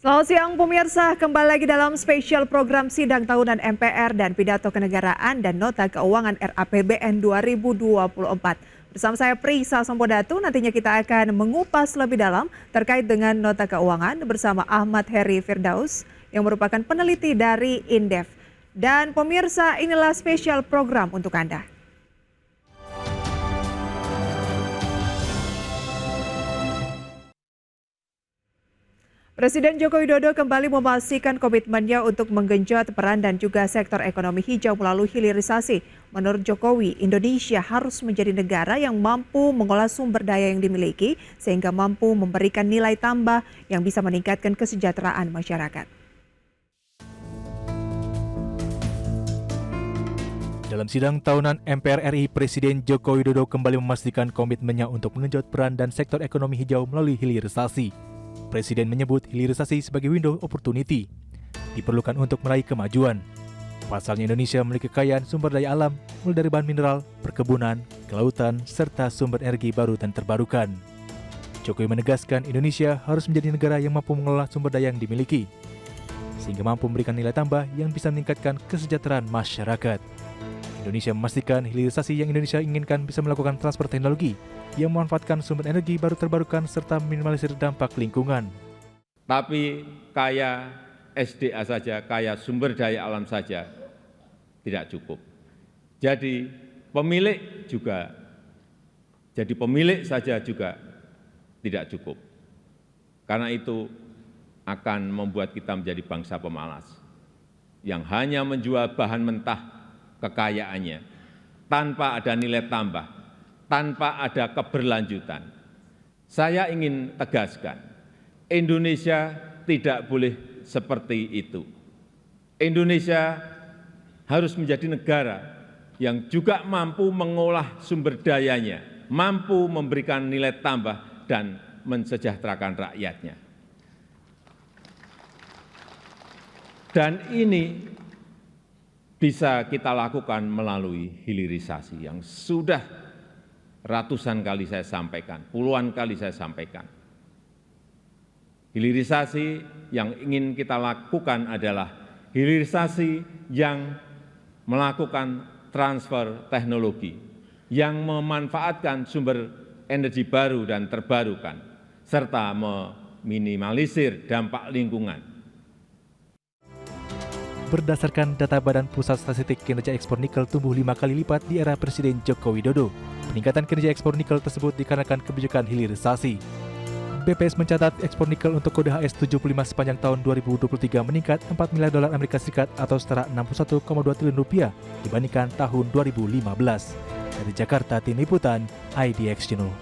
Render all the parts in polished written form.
Selamat siang pemirsa, kembali lagi dalam spesial program sidang tahunan MPR dan pidato kenegaraan dan nota keuangan RAPBN 2024. Bersama saya Prisa Sampodatu, nantinya kita akan mengupas lebih dalam terkait dengan nota keuangan bersama Ahmad Heri Firdaus yang merupakan peneliti dari Indef. Dan pemirsa, inilah spesial program untuk Anda. Presiden Joko Widodo kembali memastikan komitmennya untuk menggenjot peran dan juga sektor ekonomi hijau melalui hilirisasi. Menurut Jokowi, Indonesia harus menjadi negara yang mampu mengolah sumber daya yang dimiliki sehingga mampu memberikan nilai tambah yang bisa meningkatkan kesejahteraan masyarakat. Dalam sidang tahunan MPR RI, Presiden Joko Widodo kembali memastikan komitmennya untuk mengenjot peran dan sektor ekonomi hijau melalui hilirisasi. Presiden menyebut hilirisasi sebagai window opportunity, diperlukan untuk meraih kemajuan. Pasalnya Indonesia memiliki kekayaan sumber daya alam, mulai dari bahan mineral, perkebunan, kelautan, serta sumber energi baru dan terbarukan. Jokowi menegaskan Indonesia harus menjadi negara yang mampu mengelola sumber daya yang dimiliki, sehingga mampu memberikan nilai tambah yang bisa meningkatkan kesejahteraan masyarakat. Indonesia memastikan hilirisasi yang Indonesia inginkan bisa melakukan transfer teknologi yang memanfaatkan sumber energi baru terbarukan serta minimalisir dampak lingkungan. Tapi kaya SDA saja, kaya sumber daya alam saja tidak cukup. Jadi pemilik saja juga tidak cukup. Karena itu akan membuat kita menjadi bangsa pemalas yang hanya menjual bahan mentah kekayaannya tanpa ada nilai tambah, tanpa ada keberlanjutan. Saya ingin tegaskan, Indonesia tidak boleh seperti itu. Indonesia harus menjadi negara yang juga mampu mengolah sumber dayanya, mampu memberikan nilai tambah dan mensejahterakan rakyatnya. Dan ini bisa kita lakukan melalui hilirisasi yang sudah ratusan kali saya sampaikan, puluhan kali saya sampaikan. Hilirisasi yang ingin kita lakukan adalah hilirisasi yang melakukan transfer teknologi, yang memanfaatkan sumber energi baru dan terbarukan, serta meminimalisir dampak lingkungan. Berdasarkan data Badan Pusat Statistik, kinerja ekspor nikel tumbuh 5 kali lipat di era Presiden Joko Widodo. Peningkatan kinerja ekspor nikel tersebut dikarenakan kebijakan hilirisasi. BPS mencatat ekspor nikel untuk kode HS75 sepanjang tahun 2023 meningkat 4 miliar dolar Amerika Serikat atau setara 61,2 triliun rupiah dibandingkan tahun 2015. Dari Jakarta, Tim Liputan, IDX Channel.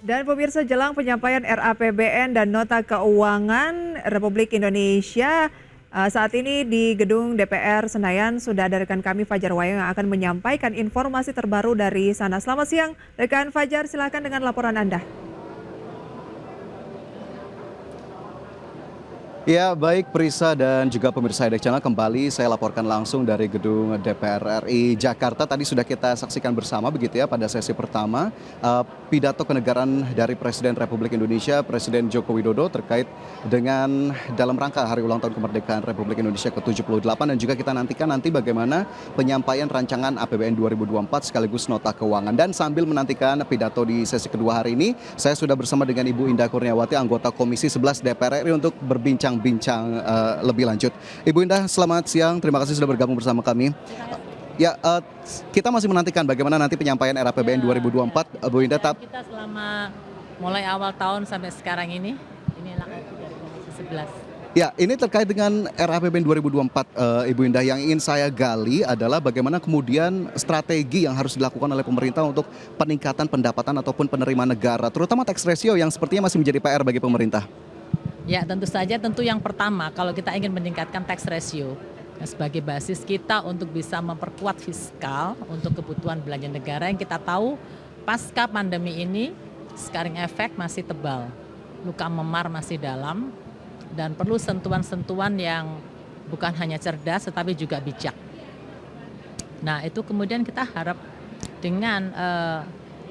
Dan pemirsa, jelang penyampaian RAPBN dan nota keuangan Republik Indonesia, saat ini di gedung DPR Senayan sudah ada rekan kami Fajar Wayang yang akan menyampaikan informasi terbaru dari sana. Selamat siang rekan Fajar, silakan dengan laporan Anda. Ya, baik Prisa dan juga pemirsa IDX Channel, kembali saya laporkan langsung dari gedung DPR RI Jakarta. Tadi sudah kita saksikan bersama begitu ya pada sesi pertama pidato kenegaraan dari Presiden Republik Indonesia, Presiden Joko Widodo terkait dengan dalam rangka Hari Ulang Tahun Kemerdekaan Republik Indonesia ke-78, dan juga kita nantikan nanti bagaimana penyampaian rancangan APBN 2024 sekaligus nota keuangan. Dan sambil menantikan pidato di sesi kedua hari ini, saya sudah bersama dengan Ibu Indah Kurniawati, anggota Komisi 11 DPR RI untuk berbincang lebih lanjut. Ibu Indah, selamat siang. Terima kasih sudah bergabung bersama kami. Ya, kita masih menantikan bagaimana nanti penyampaian RAPBN 2024, Bu Indah. Kita selama mulai awal tahun sampai sekarang inilah dari Komisi 11. Ya, ini terkait dengan RAPBN 2024, Ibu Indah, yang ingin saya gali adalah bagaimana kemudian strategi yang harus dilakukan oleh pemerintah untuk peningkatan pendapatan ataupun penerimaan negara, terutama tax ratio yang sepertinya masih menjadi PR bagi pemerintah. Ya, tentu yang pertama kalau kita ingin meningkatkan tax ratio sebagai basis kita untuk bisa memperkuat fiskal untuk kebutuhan belanja negara yang kita tahu pasca pandemi ini scaring effect masih tebal, luka memar masih dalam, dan perlu sentuhan-sentuhan yang bukan hanya cerdas tetapi juga bijak. Nah, itu kemudian kita harap dengan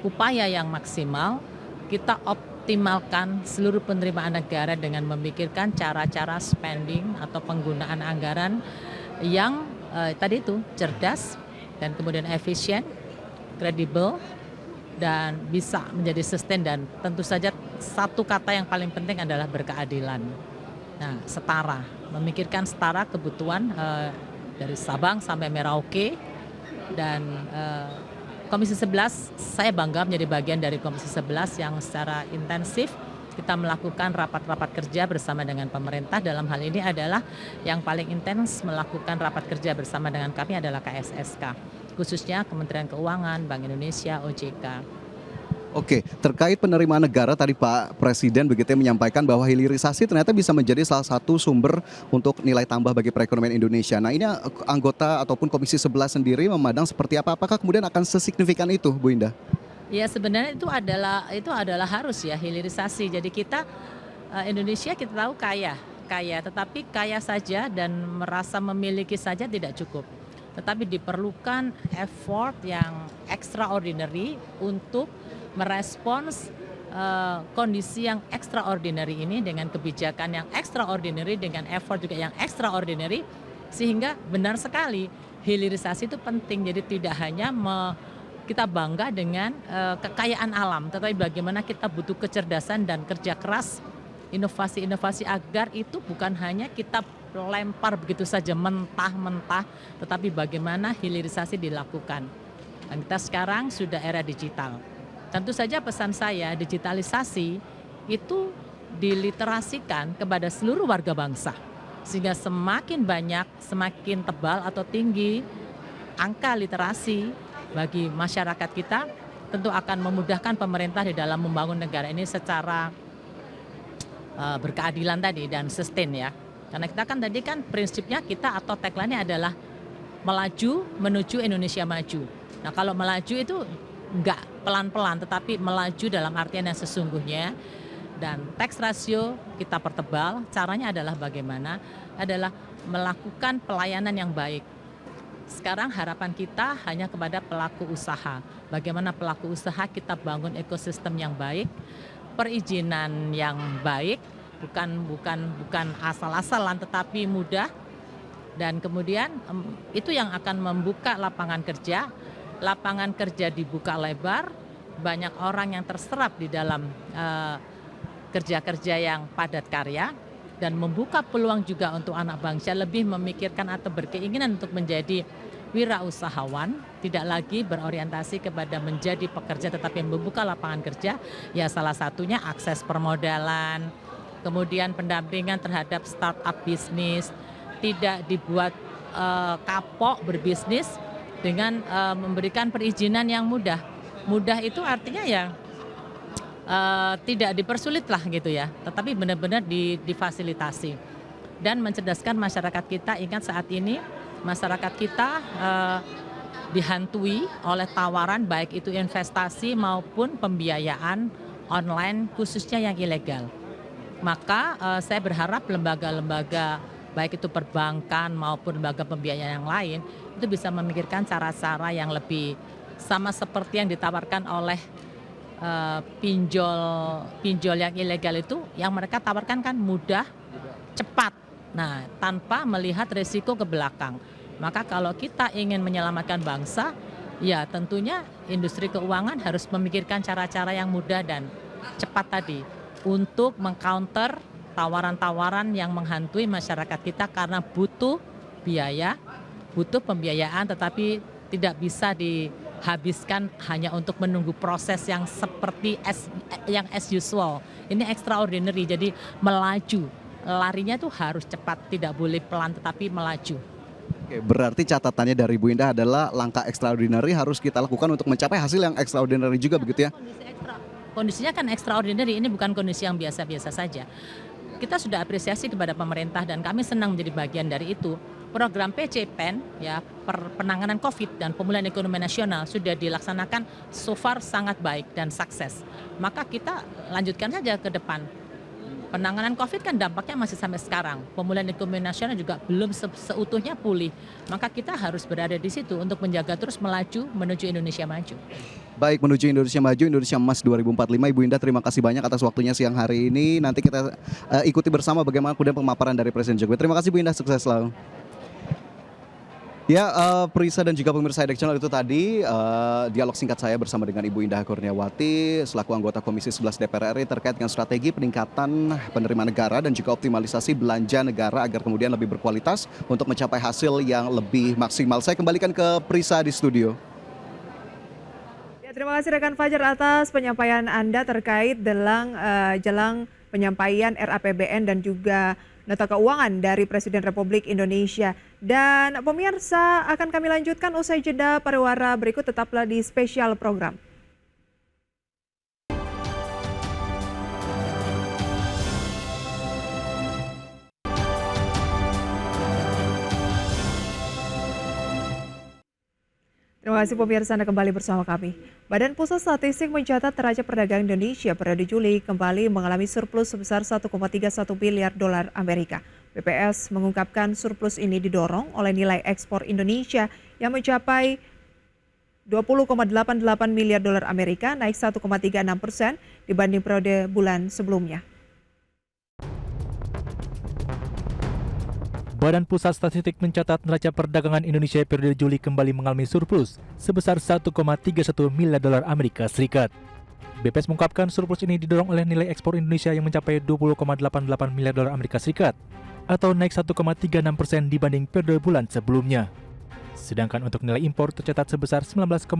upaya yang maksimal kita mengoptimalkan seluruh penerimaan negara dengan memikirkan cara-cara spending atau penggunaan anggaran yang tadi itu cerdas dan kemudian efisien, kredibel, dan bisa menjadi sustain, dan tentu saja satu kata yang paling penting adalah berkeadilan. Nah, setara, memikirkan setara kebutuhan dari Sabang sampai Merauke, dan Komisi 11, saya bangga menjadi bagian dari Komisi 11 yang secara intensif kita melakukan rapat-rapat kerja bersama dengan pemerintah. Dalam hal ini adalah yang paling intens melakukan rapat kerja bersama dengan kami adalah KSSK, khususnya Kementerian Keuangan, Bank Indonesia, OJK. Oke, terkait penerimaan negara tadi Pak Presiden begitu ya menyampaikan bahwa hilirisasi ternyata bisa menjadi salah satu sumber untuk nilai tambah bagi perekonomian Indonesia. Nah, ini anggota ataupun Komisi 11 sendiri memandang seperti apa? Apakah kemudian akan sesignifikan itu, Bu Indah? Ya, sebenarnya itu adalah harus ya, hilirisasi. Jadi kita Indonesia kita tahu kaya, tetapi kaya saja dan merasa memiliki saja tidak cukup. Tetapi diperlukan effort yang extraordinary untuk merespons kondisi yang extraordinary ini dengan kebijakan yang extraordinary, dengan effort juga yang extraordinary, sehingga benar sekali hilirisasi itu penting. Jadi tidak hanya kita bangga dengan kekayaan alam, tetapi bagaimana kita butuh kecerdasan dan kerja keras, inovasi-inovasi agar itu bukan hanya kita lempar begitu saja mentah-mentah, tetapi bagaimana hilirisasi dilakukan. Dan kita sekarang sudah era digital. Tentu saja pesan saya, digitalisasi itu diliterasikan kepada seluruh warga bangsa. Sehingga semakin banyak, semakin tebal atau tinggi angka literasi bagi masyarakat kita, tentu akan memudahkan pemerintah di dalam membangun negara ini secara berkeadilan tadi dan sustain ya. Karena kita kan tadi kan prinsipnya kita atau tagline-nya adalah melaju menuju Indonesia maju. Nah, kalau melaju itu enggak pelan-pelan, tetapi melaju dalam artian yang sesungguhnya. Dan tax ratio kita pertebal, caranya adalah bagaimana? Adalah melakukan pelayanan yang baik. Sekarang harapan kita hanya kepada pelaku usaha. Bagaimana pelaku usaha kita bangun ekosistem yang baik, perizinan yang baik, bukan asal-asalan tetapi mudah. Dan kemudian itu yang akan membuka lapangan kerja. Lapangan kerja dibuka lebar, banyak orang yang terserap di dalam kerja-kerja yang padat karya, dan membuka peluang juga untuk anak bangsa lebih memikirkan atau berkeinginan untuk menjadi wirausahawan, tidak lagi berorientasi kepada menjadi pekerja tetapi membuka lapangan kerja. Ya, salah satunya akses permodalan, kemudian pendampingan terhadap startup bisnis, tidak dibuat kapok berbisnis dengan memberikan perizinan yang mudah. Mudah itu artinya ya tidak dipersulit lah gitu ya, tetapi benar-benar difasilitasi. Dan mencerdaskan masyarakat kita. Ingat saat ini masyarakat kita dihantui oleh tawaran baik itu investasi maupun pembiayaan online khususnya yang ilegal. Maka saya berharap lembaga-lembaga baik itu perbankan maupun lembaga pembiayaan yang lain itu bisa memikirkan cara-cara yang lebih sama seperti yang ditawarkan oleh pinjol yang ilegal itu, yang mereka tawarkan kan mudah, cepat. Nah, tanpa melihat risiko ke belakang. Maka kalau kita ingin menyelamatkan bangsa, ya tentunya industri keuangan harus memikirkan cara-cara yang mudah dan cepat tadi untuk mengcounter tawaran-tawaran yang menghantui masyarakat kita karena butuh biaya, butuh pembiayaan, tetapi tidak bisa dihabiskan hanya untuk menunggu proses yang seperti yang as usual. Ini extraordinary, jadi melaju. Larinya tuh harus cepat, tidak boleh pelan tetapi melaju. Oke, berarti catatannya dari Bu Indah adalah langkah extraordinary harus kita lakukan untuk mencapai hasil yang extraordinary juga begitu ya? Kondisinya kan extraordinary, ini bukan kondisi yang biasa-biasa saja. Kita sudah apresiasi kepada pemerintah dan kami senang menjadi bagian dari itu. Program PCPEN ya, penanganan COVID dan pemulihan ekonomi nasional sudah dilaksanakan so far sangat baik dan sukses. Maka kita lanjutkan saja ke depan. Penanganan COVID kan dampaknya masih sampai sekarang. Pemulihan ekonomi nasional juga belum seutuhnya pulih. Maka kita harus berada di situ untuk menjaga terus melaju menuju Indonesia maju. Baik, menuju Indonesia Maju, Indonesia Emas 2045. Ibu Indah, terima kasih banyak atas waktunya siang hari ini. Nanti kita ikuti bersama bagaimana kemudian pemaparan dari Presiden Jokowi. Terima kasih Bu Indah, sukses selalu. Ya, Prisa dan juga pemirsa Edek Channel, itu tadi dialog singkat saya bersama dengan Ibu Indah Kurniawati selaku anggota Komisi 11 DPR RI terkait dengan strategi peningkatan penerimaan negara dan juga optimalisasi belanja negara agar kemudian lebih berkualitas untuk mencapai hasil yang lebih maksimal. Saya kembalikan ke Prisa di studio. Terima kasih rekan Fajar atas penyampaian Anda terkait jelang penyampaian RAPBN dan juga nota keuangan dari Presiden Republik Indonesia. Dan pemirsa, akan kami lanjutkan usai jeda pariwara berikut, tetaplah di spesial program. Terima kasih pemirsa, Anda kembali bersama kami. Badan Pusat Statistik mencatat neraca perdagangan Indonesia periode Juli kembali mengalami surplus sebesar 1,31 miliar dolar Amerika. BPS mengungkapkan surplus ini didorong oleh nilai ekspor Indonesia yang mencapai 20,88 miliar dolar Amerika, naik 1,36% dibanding periode bulan sebelumnya. Badan Pusat Statistik mencatat neraca perdagangan Indonesia periode Juli kembali mengalami surplus sebesar 1,31 miliar dolar Amerika Serikat. BPS mengungkapkan surplus ini didorong oleh nilai ekspor Indonesia yang mencapai 20,88 miliar dolar Amerika Serikat atau naik 1,36% dibanding periode bulan sebelumnya. Sedangkan untuk nilai impor tercatat sebesar 19,57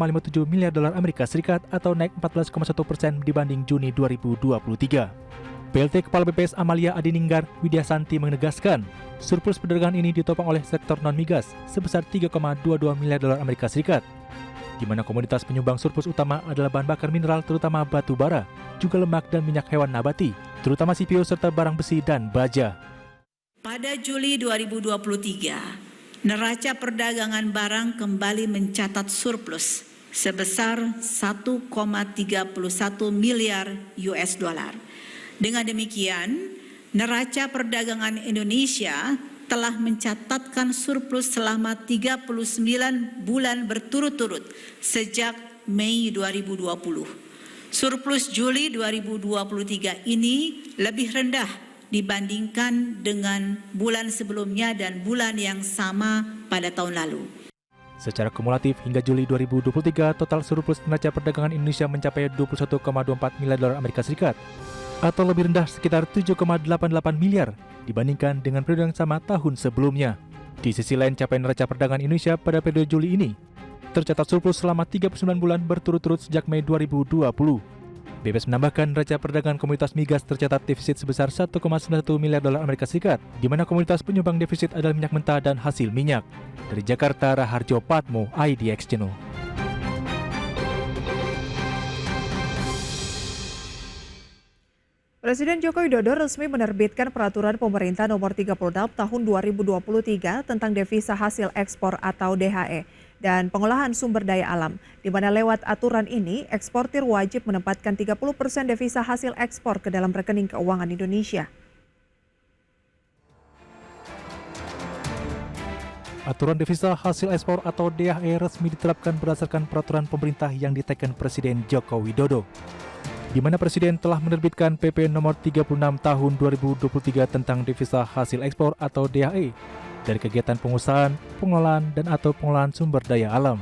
miliar dolar Amerika Serikat atau naik 14,1% dibanding Juni 2023. PLT Kepala BPS Amalia Adininggar Widyasanti menegaskan, surplus perdagangan ini ditopang oleh sektor non-migas sebesar 3,22 miliar dolar Amerika Serikat, di mana komoditas penyumbang surplus utama adalah bahan bakar mineral terutama batu bara, juga lemak dan minyak hewan nabati, terutama CPO serta barang besi dan baja. Pada Juli 2023, neraca perdagangan barang kembali mencatat surplus sebesar 1,31 miliar US dollar. Dengan demikian, neraca perdagangan Indonesia telah mencatatkan surplus selama 39 bulan berturut-turut sejak Mei 2020. Surplus Juli 2023 ini lebih rendah dibandingkan dengan bulan sebelumnya dan bulan yang sama pada tahun lalu. Secara kumulatif hingga Juli 2023, total surplus neraca perdagangan Indonesia mencapai 21,24 miliar dolar Amerika Serikat atau lebih rendah sekitar 7,88 miliar dibandingkan dengan periode yang sama tahun sebelumnya. Di sisi lain, capaian neraca perdagangan Indonesia pada periode Juli ini tercatat surplus selama 39 bulan berturut-turut sejak Mei 2020. BPS menambahkan neraca perdagangan komoditas migas tercatat defisit sebesar 1,91 miliar dolar Amerika Serikat, di mana komoditas penyumbang defisit adalah minyak mentah dan hasil minyak. Dari Jakarta, Raharjo Patmo, IDX Channel. Presiden Joko Widodo resmi menerbitkan Peraturan Pemerintah Nomor 36 Tahun 2023 tentang devisa hasil ekspor atau DHE dan pengolahan sumber daya alam, di mana lewat aturan ini eksportir wajib menempatkan 30% devisa hasil ekspor ke dalam rekening keuangan Indonesia. Aturan devisa hasil ekspor atau DHE resmi diterapkan berdasarkan peraturan pemerintah yang diteken Presiden Joko Widodo, di mana Presiden telah menerbitkan PP nomor 36 tahun 2023 tentang devisa hasil ekspor atau DHE dari kegiatan pengusahaan, pengelolaan, dan atau pengelolaan sumber daya alam.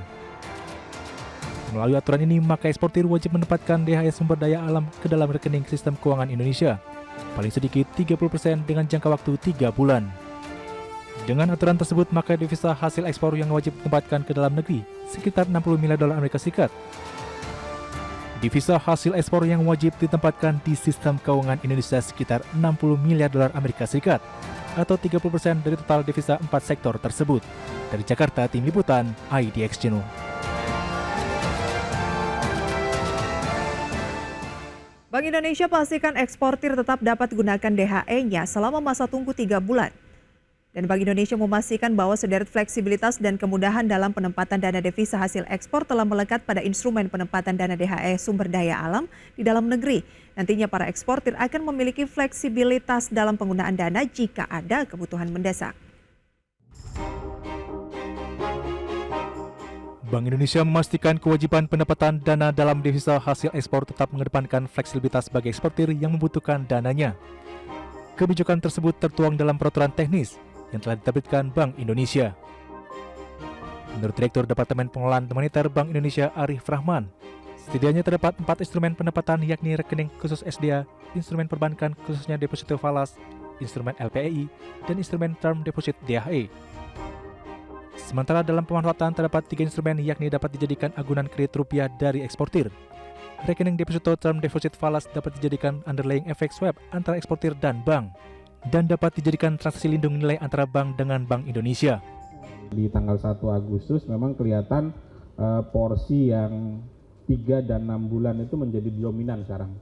Melalui aturan ini, maka eksportir wajib menempatkan DHE sumber daya alam ke dalam rekening sistem keuangan Indonesia, paling sedikit 30% dengan jangka waktu 3 bulan. Dengan aturan tersebut, maka devisa hasil ekspor yang wajib ditempatkan ke dalam negeri sekitar 60 miliar dolar Amerika Serikat. Devisa hasil ekspor yang wajib ditempatkan di sistem keuangan Indonesia sekitar 60 miliar dolar Amerika Serikat atau 30% dari total devisa 4 sektor tersebut. Dari Jakarta, Tim Liputan, IDX Channel. Bank Indonesia pastikan eksportir tetap dapat gunakan DHE-nya selama masa tunggu 3 bulan. Dan Bank Indonesia memastikan bahwa sederet fleksibilitas dan kemudahan dalam penempatan dana devisa hasil ekspor telah melekat pada instrumen penempatan dana DHE sumber daya alam di dalam negeri. Nantinya para eksportir akan memiliki fleksibilitas dalam penggunaan dana jika ada kebutuhan mendesak. Bank Indonesia memastikan kewajiban pendapatan dana dalam devisa hasil ekspor tetap mengedepankan fleksibilitas bagi eksportir yang membutuhkan dananya. Kebijakan tersebut tertuang dalam peraturan teknis yang telah diterbitkan Bank Indonesia. Menurut Direktur Departemen Pengelolaan Moneter Bank Indonesia Arif Rahman, setidaknya terdapat 4 instrumen pendapatan yakni rekening khusus SDA, instrumen perbankan khususnya deposito falas, instrumen LPEI, dan instrumen term deposit DHE. Sementara dalam pemanfaatan terdapat 3 instrumen yakni dapat dijadikan agunan kredit rupiah dari eksportir. Rekening deposito term deposit falas dapat dijadikan underlying FX swap antara eksportir dan bank, dan dapat dijadikan transaksi lindung nilai antara bank dengan Bank Indonesia. Di tanggal 1 Agustus memang kelihatan porsi yang 3 dan 6 bulan itu menjadi dominan sekarang.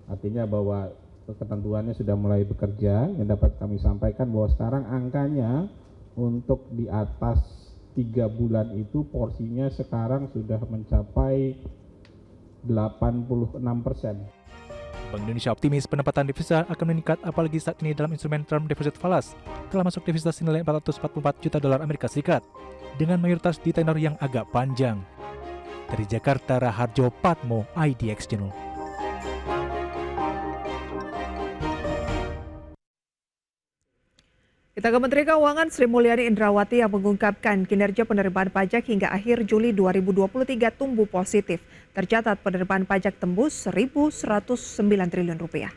Artinya bahwa ketentuannya sudah mulai bekerja, yang dapat kami sampaikan bahwa sekarang angkanya untuk di atas 3 bulan itu porsinya sekarang sudah mencapai 86%. Bank Indonesia optimis pendapatan devisa akan meningkat apalagi saat ini dalam instrumen term deposit falas telah masuk devisa senilai 444 juta dolar Amerika Serikat dengan mayoritas di tenor yang agak panjang. Dari Jakarta, Raharjo Patmo, IDX Channel. Kita ke Menteri Keuangan Sri Mulyani Indrawati yang mengungkapkan kinerja penerimaan pajak hingga akhir Juli 2023 tumbuh positif. Tercatat penerimaan pajak tembus 1.109 triliun rupiah.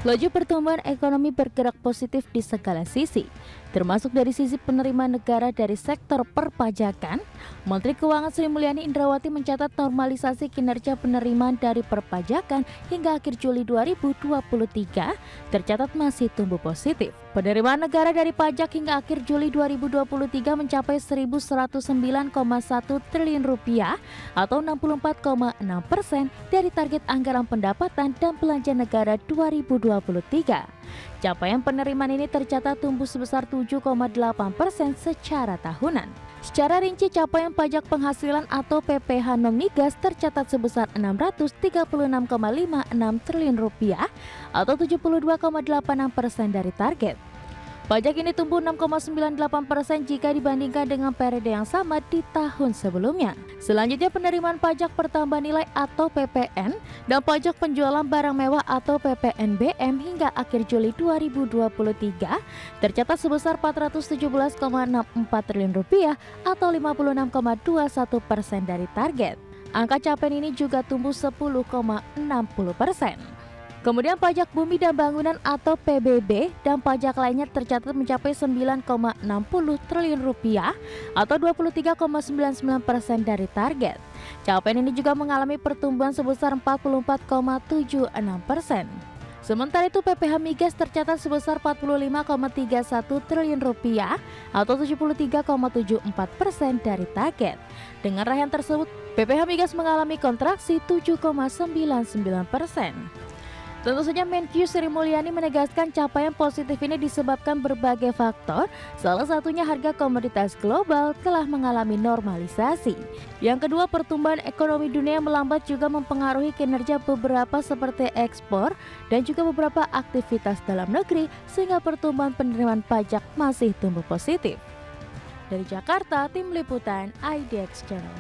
Laju pertumbuhan ekonomi bergerak positif di segala sisi, termasuk dari sisi penerimaan negara dari sektor perpajakan. Menteri Keuangan Sri Mulyani Indrawati mencatat normalisasi kinerja penerimaan dari perpajakan hingga akhir Juli 2023 tercatat masih tumbuh positif. Penerimaan negara dari pajak hingga akhir Juli 2023 mencapai 1.109,1 triliun rupiah atau 64,6% dari target anggaran pendapatan dan belanja negara 2023. Capaian penerimaan ini tercatat tumbuh sebesar 7,8% secara tahunan. Secara rinci, capaian pajak penghasilan atau PPH non-migas tercatat sebesar 636,56 triliun rupiah atau 72,86% dari target. Pajak ini tumbuh 6,98% jika dibandingkan dengan periode yang sama di tahun sebelumnya. Selanjutnya penerimaan pajak pertambahan nilai atau PPN dan pajak penjualan barang mewah atau PPNBM hingga akhir Juli 2023 tercatat sebesar 417,64 triliun rupiah atau 56,21% dari target. Angka capaian ini juga tumbuh 10,60%. Kemudian pajak bumi dan bangunan atau PBB dan pajak lainnya tercatat mencapai 9,60 triliun rupiah atau 23,99% dari target. Capaian ini juga mengalami pertumbuhan sebesar 44,76%. Sementara itu PPH migas tercatat sebesar 45,31 triliun rupiah atau 73,74% dari target. Dengan raihan tersebut, PPH migas mengalami kontraksi 7,99%. Tentu saja Menkyu Sri Mulyani menegaskan capaian positif ini disebabkan berbagai faktor, salah satunya harga komoditas global telah mengalami normalisasi. Yang kedua, pertumbuhan ekonomi dunia melambat juga mempengaruhi kinerja beberapa seperti ekspor dan juga beberapa aktivitas dalam negeri sehingga pertumbuhan penerimaan pajak masih tumbuh positif. Dari Jakarta, Tim Liputan IDX Channel.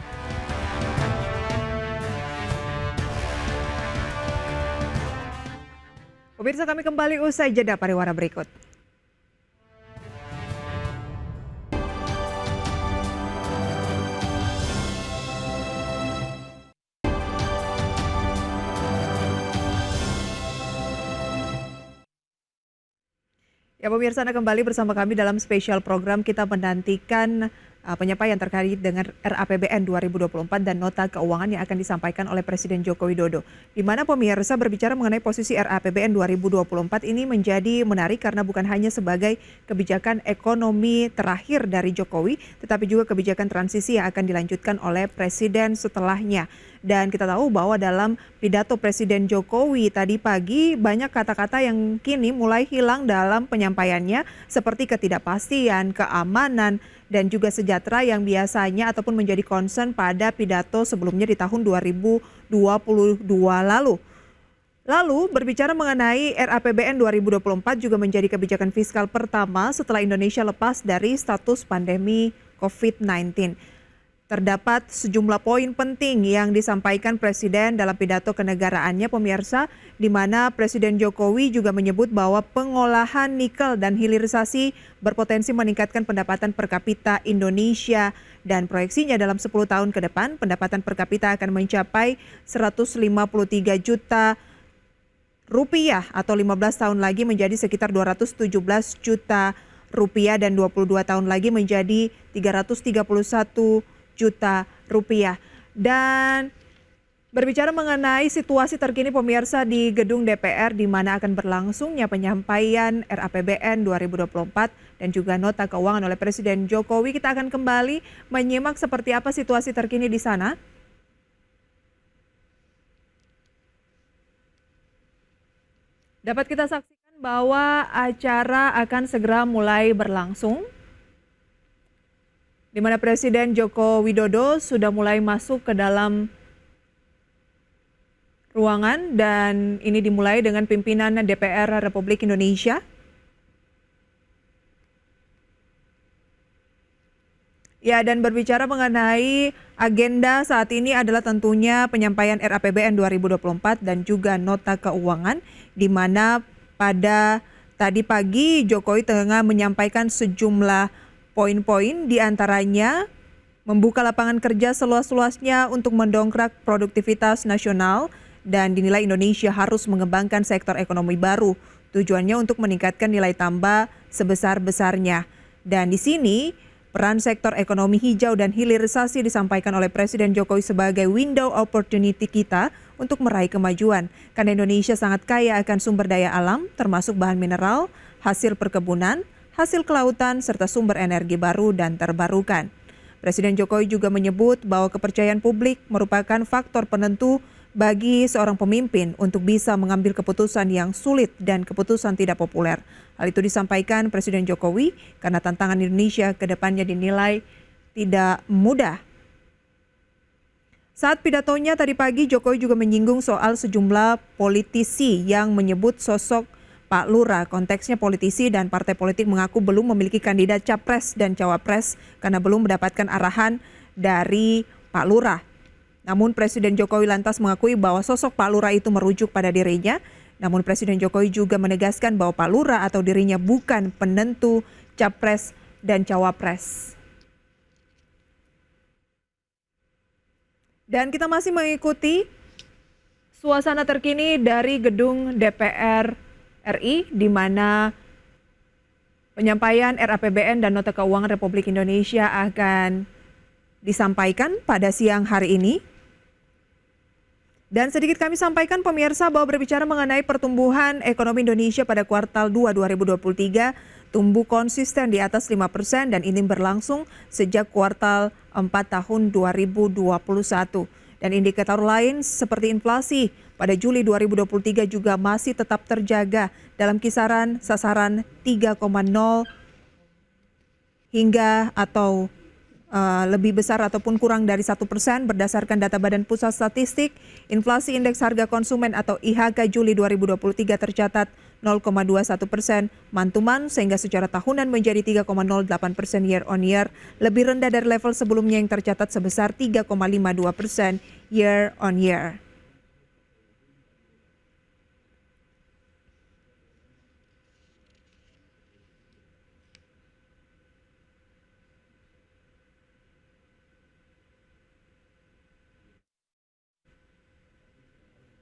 Pemirsa, kami kembali usai jeda pariwara berikut. Ya pemirsa, Anda kembali bersama kami dalam spesial program. Kita menantikan penyampaian terkait dengan RAPBN 2024 dan nota keuangan yang akan disampaikan oleh Presiden Joko Widodo. Di mana pemirsa berbicara mengenai posisi RAPBN 2024 ini menjadi menarik karena bukan hanya sebagai kebijakan ekonomi terakhir dari Jokowi, tetapi juga kebijakan transisi yang akan dilanjutkan oleh Presiden setelahnya. Dan kita tahu bahwa dalam pidato Presiden Jokowi tadi pagi banyak kata-kata yang kini mulai hilang dalam penyampaiannya seperti ketidakpastian, keamanan, dan juga sejahtera yang biasanya ataupun menjadi concern pada pidato sebelumnya di tahun 2022 lalu. Lalu berbicara mengenai RAPBN 2024 juga menjadi kebijakan fiskal pertama setelah Indonesia lepas dari status pandemi COVID-19. Terdapat sejumlah poin penting yang disampaikan Presiden dalam pidato kenegaraannya, pemirsa, di mana Presiden Jokowi juga menyebut bahwa pengolahan nikel dan hilirisasi berpotensi meningkatkan pendapatan per kapita Indonesia dan proyeksinya dalam 10 tahun ke depan pendapatan per kapita akan mencapai 153 juta rupiah atau 15 tahun lagi menjadi sekitar 217 juta rupiah dan 22 tahun lagi menjadi 331 juta rupiah. Dan berbicara mengenai situasi terkini pemirsa di gedung DPR di mana akan berlangsungnya penyampaian RAPBN 2024 dan juga nota keuangan oleh Presiden Jokowi, kita akan kembali menyimak seperti apa situasi terkini di sana. Dapat kita saksikan bahwa acara akan segera mulai berlangsung, di mana Presiden Joko Widodo sudah mulai masuk ke dalam ruangan dan ini dimulai dengan pimpinan DPR Republik Indonesia. Ya, dan berbicara mengenai agenda saat ini adalah tentunya penyampaian RAPBN 2024 dan juga nota keuangan, di mana pada tadi pagi Jokowi tengah menyampaikan sejumlah poin-poin, di antaranya membuka lapangan kerja seluas-luasnya untuk mendongkrak produktivitas nasional dan dinilai Indonesia harus mengembangkan sektor ekonomi baru. Tujuannya untuk meningkatkan nilai tambah sebesar-besarnya. Dan di sini peran sektor ekonomi hijau dan hilirisasi disampaikan oleh Presiden Jokowi sebagai window opportunity kita untuk meraih kemajuan. Karena Indonesia sangat kaya akan sumber daya alam, termasuk bahan mineral, hasil perkebunan, hasil kelautan, serta sumber energi baru dan terbarukan. Presiden Jokowi juga menyebut bahwa kepercayaan publik merupakan faktor penentu bagi seorang pemimpin untuk bisa mengambil keputusan yang sulit dan keputusan tidak populer. Hal itu disampaikan Presiden Jokowi karena tantangan Indonesia ke depannya dinilai tidak mudah. Saat pidatonya tadi pagi, Jokowi juga menyinggung soal sejumlah politisi yang menyebut sosok Pak Lurah. Konteksnya politisi dan partai politik mengaku belum memiliki kandidat capres dan cawapres karena belum mendapatkan arahan dari Pak Lurah. Namun Presiden Jokowi lantas mengakui bahwa sosok Pak Lurah itu merujuk pada dirinya. Namun Presiden Jokowi juga menegaskan bahwa Pak Lurah atau dirinya bukan penentu capres dan cawapres. Dan kita masih mengikuti suasana terkini dari gedung DPR RI, di mana penyampaian RAPBN dan nota keuangan Republik Indonesia akan disampaikan pada siang hari ini. Dan sedikit kami sampaikan pemirsa bahwa berbicara mengenai pertumbuhan ekonomi Indonesia pada kuartal 2 2023 tumbuh konsisten di atas 5% dan ini berlangsung sejak kuartal 4 tahun 2021. Dan indikator lain seperti inflasi pada Juli 2023 juga masih tetap terjaga dalam kisaran sasaran 3,0 hingga atau lebih besar ataupun kurang dari 1% berdasarkan data Badan Pusat Statistik. Inflasi indeks harga konsumen atau IHK Juli 2023 tercatat 0,21% mantuman sehingga secara tahunan menjadi 3,08% year on year, lebih rendah dari level sebelumnya yang tercatat sebesar 3,52% year on year.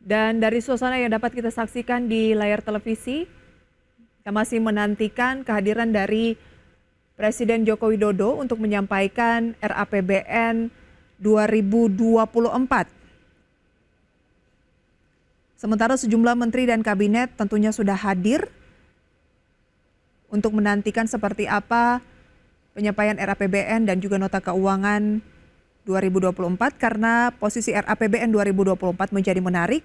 Dan dari suasana yang dapat kita saksikan di layar televisi, kita masih menantikan kehadiran dari Presiden Joko Widodo untuk menyampaikan RAPBN 2024. Sementara sejumlah menteri dan kabinet tentunya sudah hadir untuk menantikan seperti apa penyampaian RAPBN dan juga nota keuangan 2024 karena posisi RAPBN 2024 menjadi menarik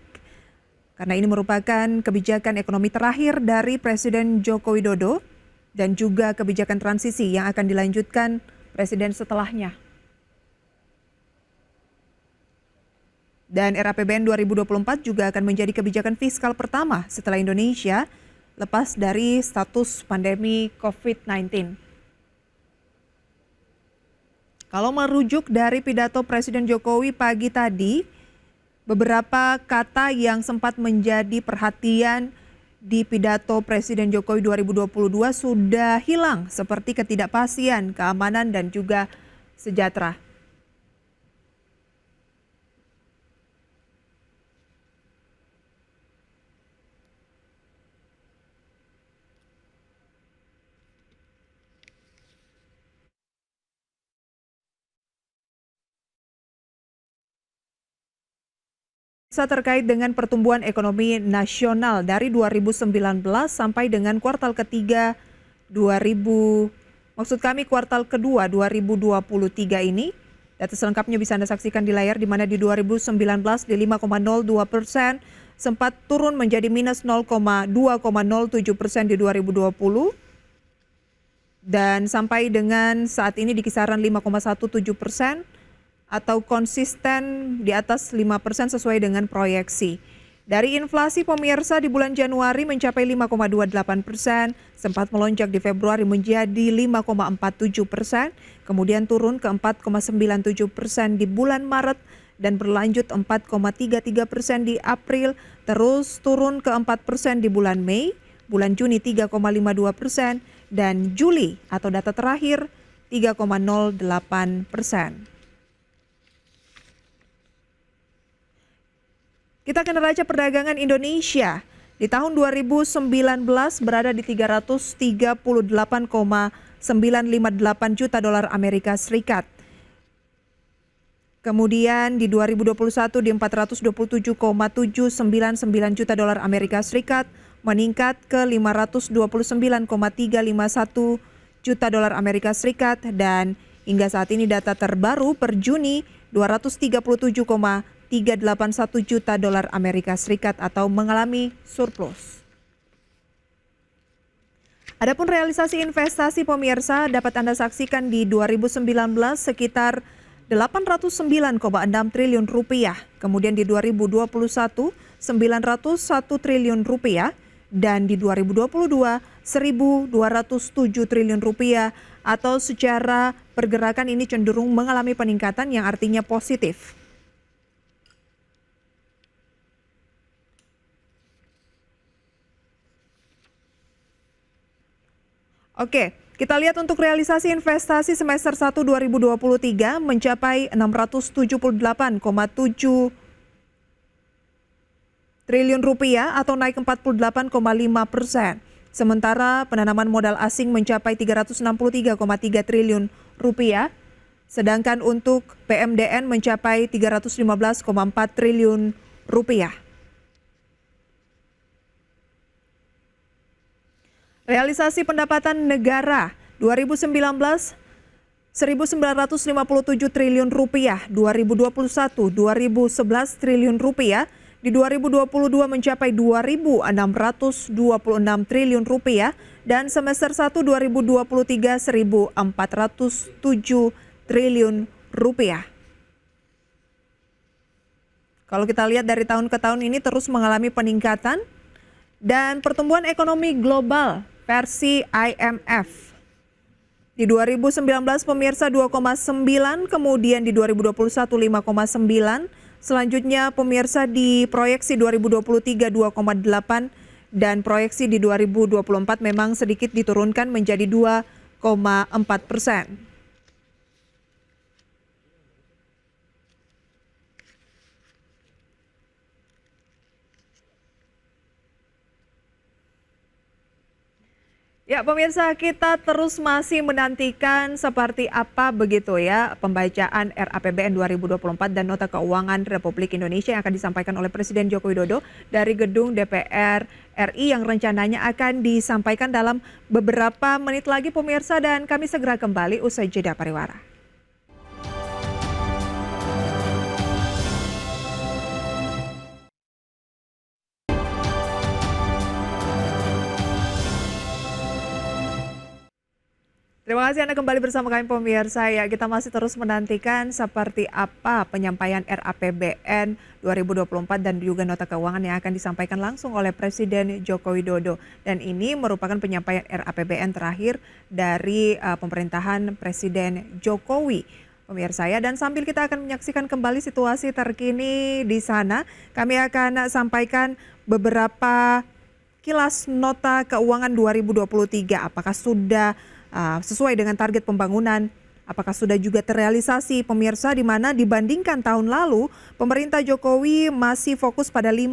karena ini merupakan kebijakan ekonomi terakhir dari Presiden Joko Widodo dan juga kebijakan transisi yang akan dilanjutkan Presiden setelahnya. Dan RAPBN 2024 juga akan menjadi kebijakan fiskal pertama setelah Indonesia lepas dari status pandemi COVID-19. Kalau merujuk dari pidato Presiden Jokowi pagi tadi, beberapa kata yang sempat menjadi perhatian di pidato Presiden Jokowi 2022 sudah hilang seperti ketidakpastian, keamanan, dan juga sejahtera. Terkait dengan pertumbuhan ekonomi nasional dari 2019 sampai dengan kuartal ketiga kuartal kedua 2023 ini. Data selengkapnya bisa Anda saksikan di layar, di mana di 2019 di 5,02%, sempat turun menjadi minus 2,07% di 2020, dan sampai dengan saat ini di kisaran 5,17%, atau konsisten di atas 5% sesuai dengan proyeksi. Dari inflasi pemirsa di bulan Januari mencapai 5,28%, sempat melonjak di Februari menjadi 5,47%, kemudian turun ke 4,97% di bulan Maret dan berlanjut 4,33% di April, terus turun ke 4% di bulan Mei, bulan Juni 3,52%, dan Juli atau data terakhir 3,08%. Kita ke neraca perdagangan Indonesia. Di tahun 2019 berada di 338,958 juta dolar Amerika Serikat. Kemudian di 2021 di 427,799 juta dolar Amerika Serikat, meningkat ke 529,351 juta dolar Amerika Serikat, dan hingga saat ini data terbaru per Juni 237,381 juta dolar Amerika Serikat atau mengalami surplus. Adapun realisasi investasi pemirsa dapat Anda saksikan di 2019 sekitar 809,6 triliun rupiah, kemudian di 2021 901 triliun rupiah, dan di 2022 1.207 triliun rupiah, atau secara pergerakan ini cenderung mengalami peningkatan yang artinya positif. Oke, kita lihat untuk realisasi investasi semester 1 2023 mencapai 678,7 triliun rupiah atau naik 48,5%. Sementara penanaman modal asing mencapai 363,3 triliun rupiah, sedangkan untuk PMDN mencapai 315,4 triliun rupiah. Realisasi pendapatan negara 2019 1.957 triliun rupiah, 2021 2.011 triliun rupiah, di 2022 mencapai 2.626 triliun rupiah, dan semester 1 2023 1.407 triliun rupiah. Kalau kita lihat dari tahun ke tahun ini terus mengalami peningkatan, dan pertumbuhan ekonomi global versi IMF di 2019 pemirsa 2,9, kemudian di 2021 5,9, selanjutnya pemirsa di proyeksi 2023 2,8, dan proyeksi di 2024 memang sedikit diturunkan menjadi 2,4%. Ya pemirsa, kita terus masih menantikan seperti apa begitu ya pembacaan RAPBN 2024 dan Nota Keuangan Republik Indonesia yang akan disampaikan oleh Presiden Joko Widodo dari gedung DPR RI yang rencananya akan disampaikan dalam beberapa menit lagi pemirsa, dan kami segera kembali usai jeda pariwara. Terima kasih Anda kembali bersama kami pemirsa. Ya, kita masih terus menantikan seperti apa penyampaian RAPBN 2024 dan juga nota keuangan yang akan disampaikan langsung oleh Presiden Joko Widodo. Dan ini merupakan penyampaian RAPBN terakhir dari pemerintahan Presiden Jokowi. Pemirsa ya, dan sambil kita akan menyaksikan kembali situasi terkini di sana, kami akan sampaikan beberapa kilas nota keuangan 2023. Apakah sudah sesuai dengan target pembangunan, apakah sudah juga terrealisasi pemirsa, di mana dibandingkan tahun lalu pemerintah Jokowi masih fokus pada 5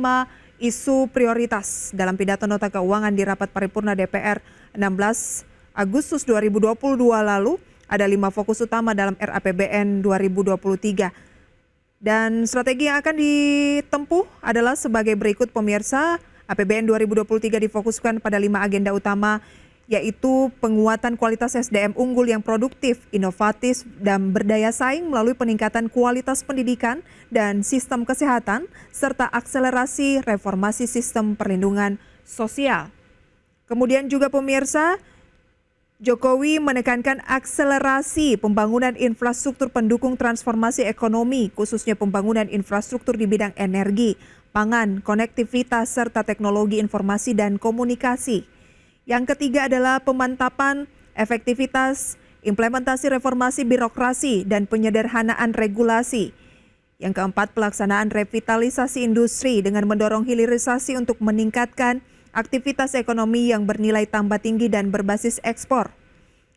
isu prioritas dalam pidato nota keuangan di rapat paripurna DPR 16 Agustus 2022 lalu. Ada 5 fokus utama dalam RAPBN 2023 dan strategi yang akan ditempuh adalah sebagai berikut pemirsa. APBN 2023 difokuskan pada 5 agenda utama, yaitu penguatan kualitas SDM unggul yang produktif, inovatif, dan berdaya saing melalui peningkatan kualitas pendidikan dan sistem kesehatan, serta akselerasi reformasi sistem perlindungan sosial. Kemudian juga pemirsa, Jokowi menekankan akselerasi pembangunan infrastruktur pendukung transformasi ekonomi, khususnya pembangunan infrastruktur di bidang energi, pangan, konektivitas, serta teknologi informasi dan komunikasi. Yang ketiga adalah pemantapan efektivitas, implementasi reformasi birokrasi, dan penyederhanaan regulasi. Yang keempat, pelaksanaan revitalisasi industri dengan mendorong hilirisasi untuk meningkatkan aktivitas ekonomi yang bernilai tambah tinggi dan berbasis ekspor.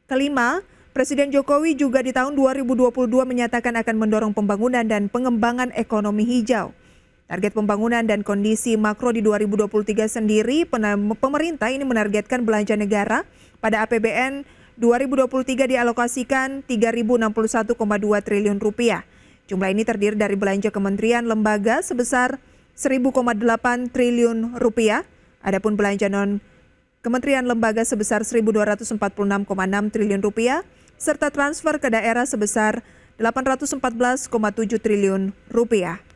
Kelima, Presiden Jokowi juga di tahun 2022 menyatakan akan mendorong pembangunan dan pengembangan ekonomi hijau. Target pembangunan dan kondisi makro di 2023 sendiri, pemerintah ini menargetkan belanja negara pada APBN 2023 dialokasikan 3.061,2 triliun rupiah. Jumlah ini terdiri dari belanja kementerian lembaga sebesar 1.000,8 triliun rupiah, adapun belanja non kementerian lembaga sebesar 1.246,6 triliun rupiah, serta transfer ke daerah sebesar 814,7 triliun rupiah.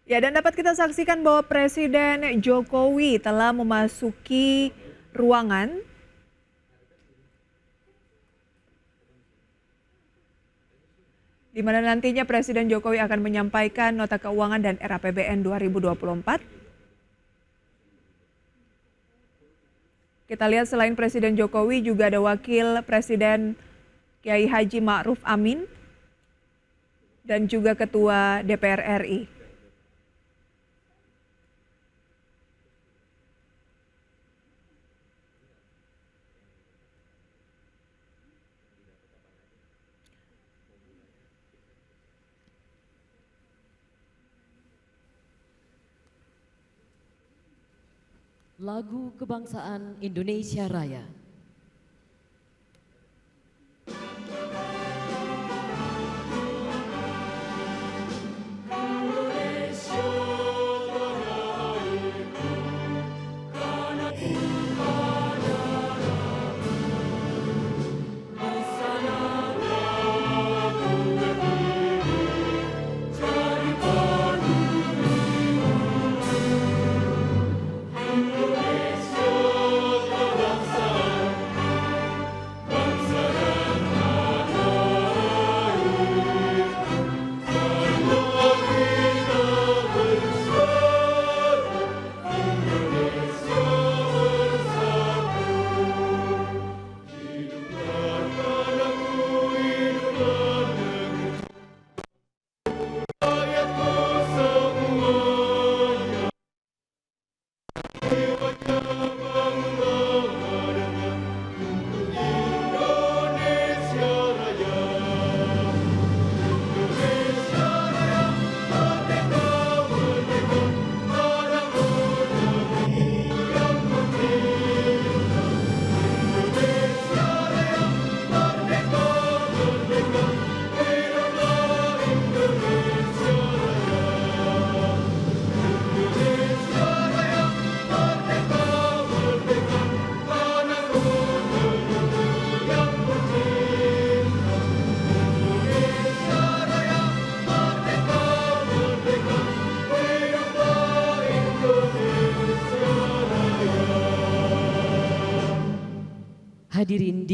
Ya, dan dapat kita saksikan bahwa Presiden Jokowi telah memasuki ruangan di mana nantinya Presiden Jokowi akan menyampaikan nota keuangan dan RAPBN 2024. Kita lihat selain Presiden Jokowi juga ada Wakil Presiden Kiai Haji Ma'ruf Amin dan juga Ketua DPR RI. Lagu Kebangsaan Indonesia Raya.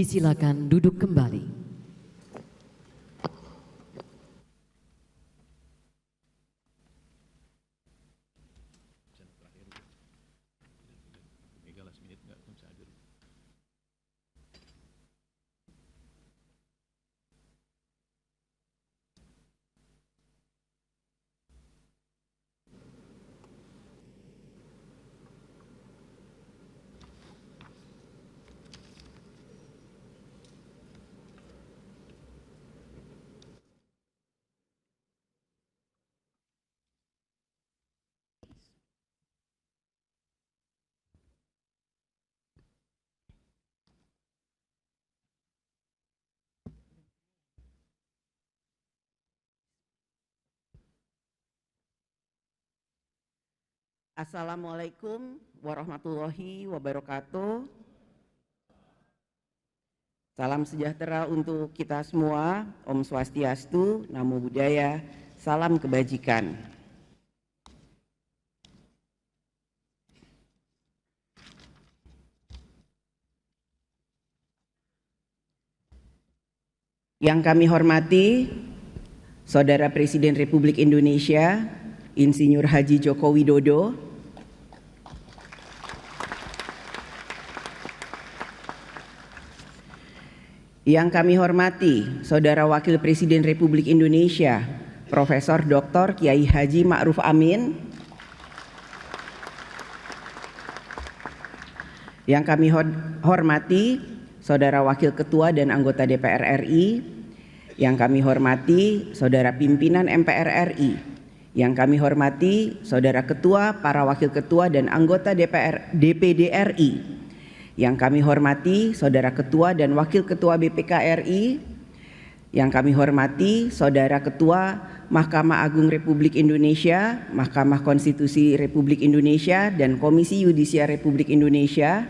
Disilakan duduk kembali. Assalamualaikum warahmatullahi wabarakatuh. Salam sejahtera untuk kita semua. Om Swastiastu, Namo Buddhaya, salam kebajikan. Yang kami hormati, Saudara Presiden Republik Indonesia, Insinyur Haji Joko Widodo, yang kami hormati Saudara Wakil Presiden Republik Indonesia, Profesor Dr. Kiai Haji Ma'ruf Amin, yang kami hormati Saudara Wakil Ketua dan anggota DPR RI, yang kami hormati Saudara Pimpinan MPR RI, yang kami hormati Saudara Ketua, para Wakil Ketua dan anggota DPD RI, yang kami hormati Saudara Ketua dan Wakil Ketua BPK RI, yang kami hormati Saudara Ketua Mahkamah Agung Republik Indonesia, Mahkamah Konstitusi Republik Indonesia, dan Komisi Yudisial Republik Indonesia,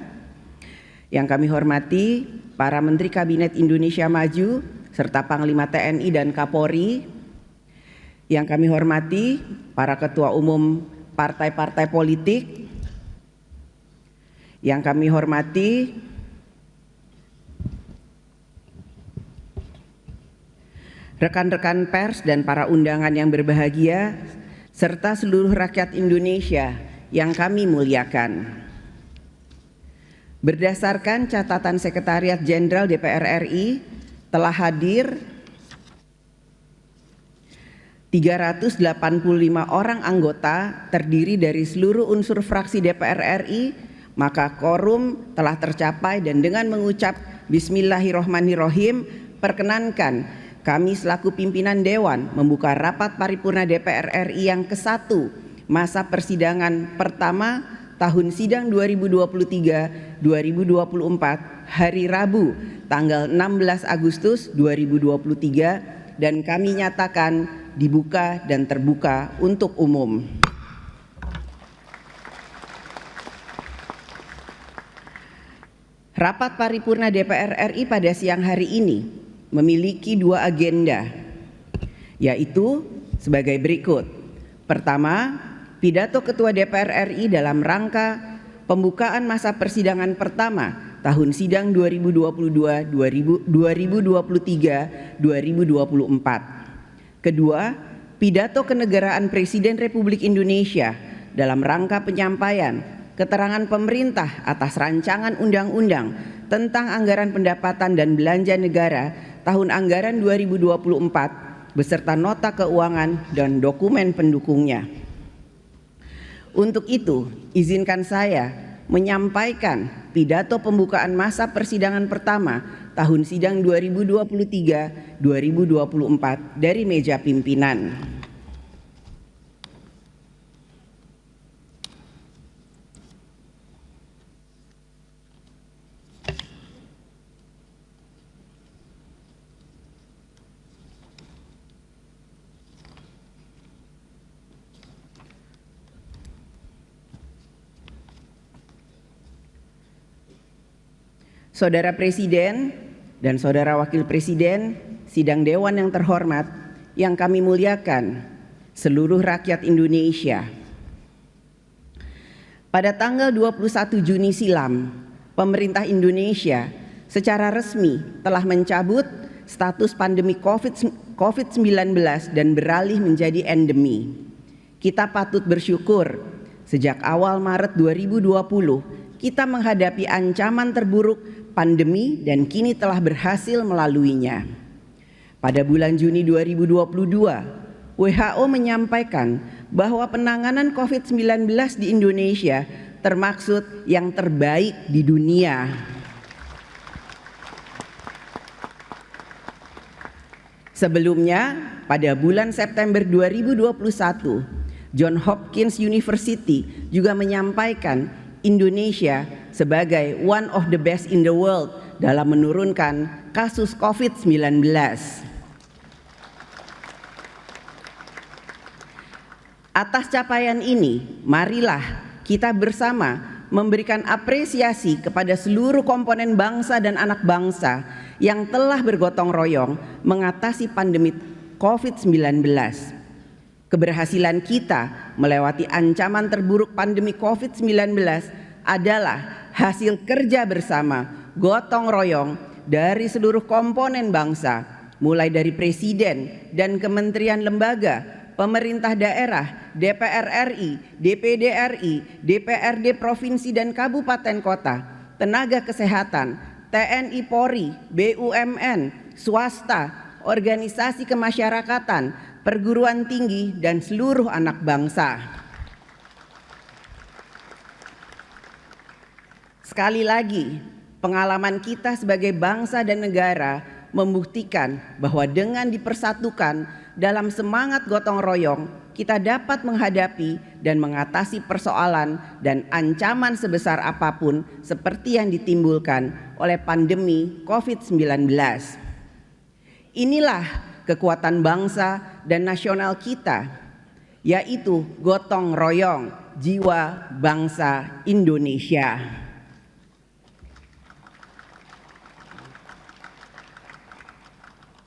yang kami hormati para Menteri Kabinet Indonesia Maju, serta Panglima TNI dan Kapolri, yang kami hormati para Ketua Umum partai-partai politik, yang kami hormati rekan-rekan pers dan para undangan yang berbahagia, serta seluruh rakyat Indonesia yang kami muliakan. Berdasarkan catatan Sekretariat Jenderal DPR RI, telah hadir 385 orang anggota terdiri dari seluruh unsur fraksi DPR RI, maka quorum telah tercapai, dan dengan mengucap Bismillahirrohmanirrohim, perkenankan kami selaku pimpinan Dewan membuka rapat paripurna DPR RI yang ke-1 masa persidangan pertama tahun sidang 2023-2024 hari Rabu tanggal 16 Agustus 2023, dan kami nyatakan dibuka dan terbuka untuk umum. Rapat paripurna DPR RI pada siang hari ini memiliki 2 agenda, yaitu sebagai berikut. Pertama, pidato Ketua DPR RI dalam rangka pembukaan masa persidangan pertama tahun sidang 2022-2023-2024. Kedua, pidato kenegaraan Presiden Republik Indonesia dalam rangka penyampaian keterangan pemerintah atas rancangan undang-undang tentang anggaran pendapatan dan belanja negara tahun anggaran 2024 beserta nota keuangan dan dokumen pendukungnya. Untuk itu, izinkan saya menyampaikan pidato pembukaan masa persidangan pertama tahun sidang 2023-2024 dari meja pimpinan. Saudara Presiden dan Saudara Wakil Presiden, sidang Dewan yang terhormat, yang kami muliakan, seluruh rakyat Indonesia. Pada tanggal 21 Juni silam, pemerintah Indonesia secara resmi telah mencabut status pandemi COVID-19 dan beralih menjadi endemi. Kita patut bersyukur sejak awal Maret 2020 kita menghadapi ancaman terburuk pandemi dan kini telah berhasil melaluinya. Pada bulan Juni 2022, WHO menyampaikan bahwa penanganan COVID-19 di Indonesia termaksud yang terbaik di dunia. Sebelumnya, pada bulan September 2021, Johns Hopkins University juga menyampaikan Indonesia sebagai one of the best in the world dalam menurunkan kasus COVID-19. Atas capaian ini, marilah kita bersama memberikan apresiasi kepada seluruh komponen bangsa dan anak bangsa yang telah bergotong royong mengatasi pandemi COVID-19. Keberhasilan kita melewati ancaman terburuk pandemi COVID-19 adalah hasil kerja bersama, gotong royong dari seluruh komponen bangsa, mulai dari Presiden dan Kementerian Lembaga, pemerintah daerah, DPR RI, DPD RI, DPRD Provinsi dan Kabupaten Kota, tenaga kesehatan, TNI Polri, BUMN, swasta, organisasi kemasyarakatan, perguruan tinggi, dan seluruh anak bangsa. Sekali lagi, pengalaman kita sebagai bangsa dan negara membuktikan bahwa dengan dipersatukan dalam semangat gotong royong, kita dapat menghadapi dan mengatasi persoalan dan ancaman sebesar apapun seperti yang ditimbulkan oleh pandemi COVID-19. Inilah kekuatan bangsa dan nasional kita, yaitu gotong royong jiwa bangsa Indonesia.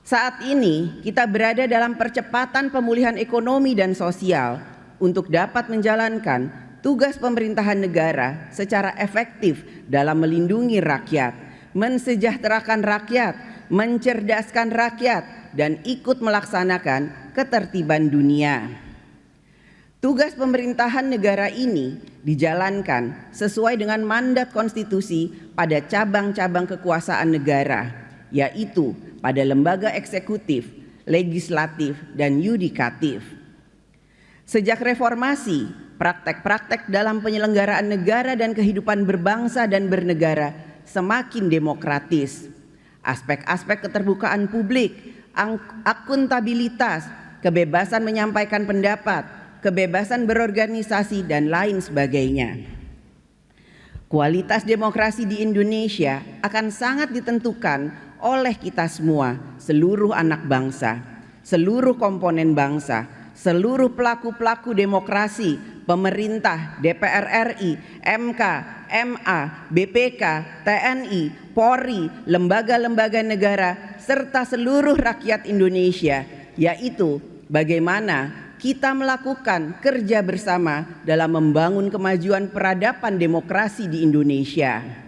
Saat ini kita berada dalam percepatan pemulihan ekonomi dan sosial untuk dapat menjalankan tugas pemerintahan negara secara efektif dalam melindungi rakyat, mensejahterakan rakyat, mencerdaskan rakyat, dan ikut melaksanakan ketertiban dunia. Tugas pemerintahan negara ini dijalankan sesuai dengan mandat konstitusi pada cabang-cabang kekuasaan negara, yaitu pada lembaga eksekutif, legislatif, dan yudikatif. Sejak reformasi, praktek-praktek dalam penyelenggaraan negara dan kehidupan berbangsa dan bernegara semakin demokratis. Aspek-aspek keterbukaan publik, akuntabilitas, kebebasan menyampaikan pendapat, kebebasan berorganisasi, dan lain sebagainya. Kualitas demokrasi di Indonesia akan sangat ditentukan oleh kita semua, seluruh anak bangsa, seluruh komponen bangsa, seluruh pelaku-pelaku demokrasi, pemerintah, DPR RI, MK, MA, BPK, TNI, Polri, lembaga-lembaga negara, serta seluruh rakyat Indonesia, yaitu bagaimana kita melakukan kerja bersama dalam membangun kemajuan peradaban demokrasi di Indonesia.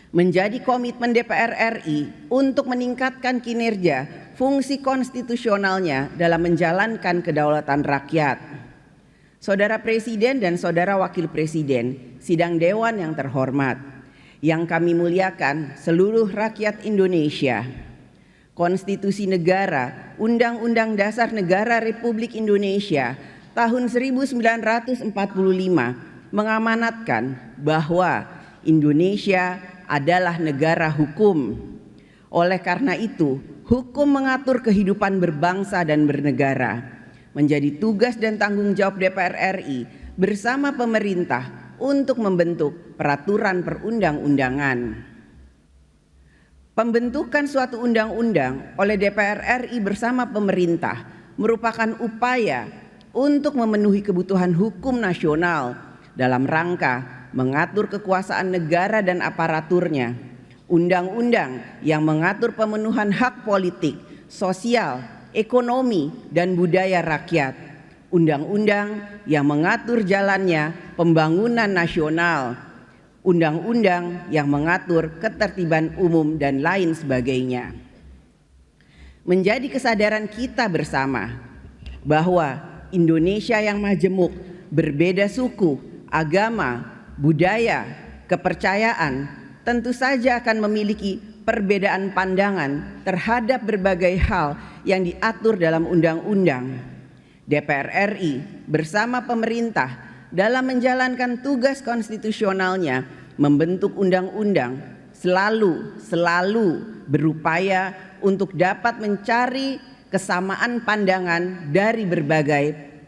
Menjadi komitmen DPR RI untuk meningkatkan kinerja fungsi konstitusionalnya dalam menjalankan kedaulatan rakyat. Saudara Presiden dan Saudara Wakil Presiden, sidang Dewan yang terhormat, yang kami muliakan seluruh rakyat Indonesia, Konstitusi Negara, Undang-Undang Dasar Negara Republik Indonesia tahun 1945 mengamanatkan bahwa Indonesia adalah negara hukum. Oleh karena itu, hukum mengatur kehidupan berbangsa dan bernegara. Menjadi tugas dan tanggung jawab DPR RI bersama pemerintah untuk membentuk peraturan perundang-undangan. Pembentukan suatu undang-undang oleh DPR RI bersama pemerintah merupakan upaya untuk memenuhi kebutuhan hukum nasional dalam rangka mengatur kekuasaan negara dan aparaturnya, undang-undang yang mengatur pemenuhan hak politik, sosial, ekonomi, dan budaya rakyat, undang-undang yang mengatur jalannya pembangunan nasional, undang-undang yang mengatur ketertiban umum dan lain sebagainya. Menjadi kesadaran kita bersama bahwa Indonesia yang majemuk, berbeda suku, agama, budaya, kepercayaan, tentu saja akan memiliki perbedaan pandangan terhadap berbagai hal yang diatur dalam undang-undang. DPR RI bersama pemerintah dalam menjalankan tugas konstitusionalnya membentuk undang-undang selalu berupaya untuk dapat mencari kesamaan pandangan dari berbagai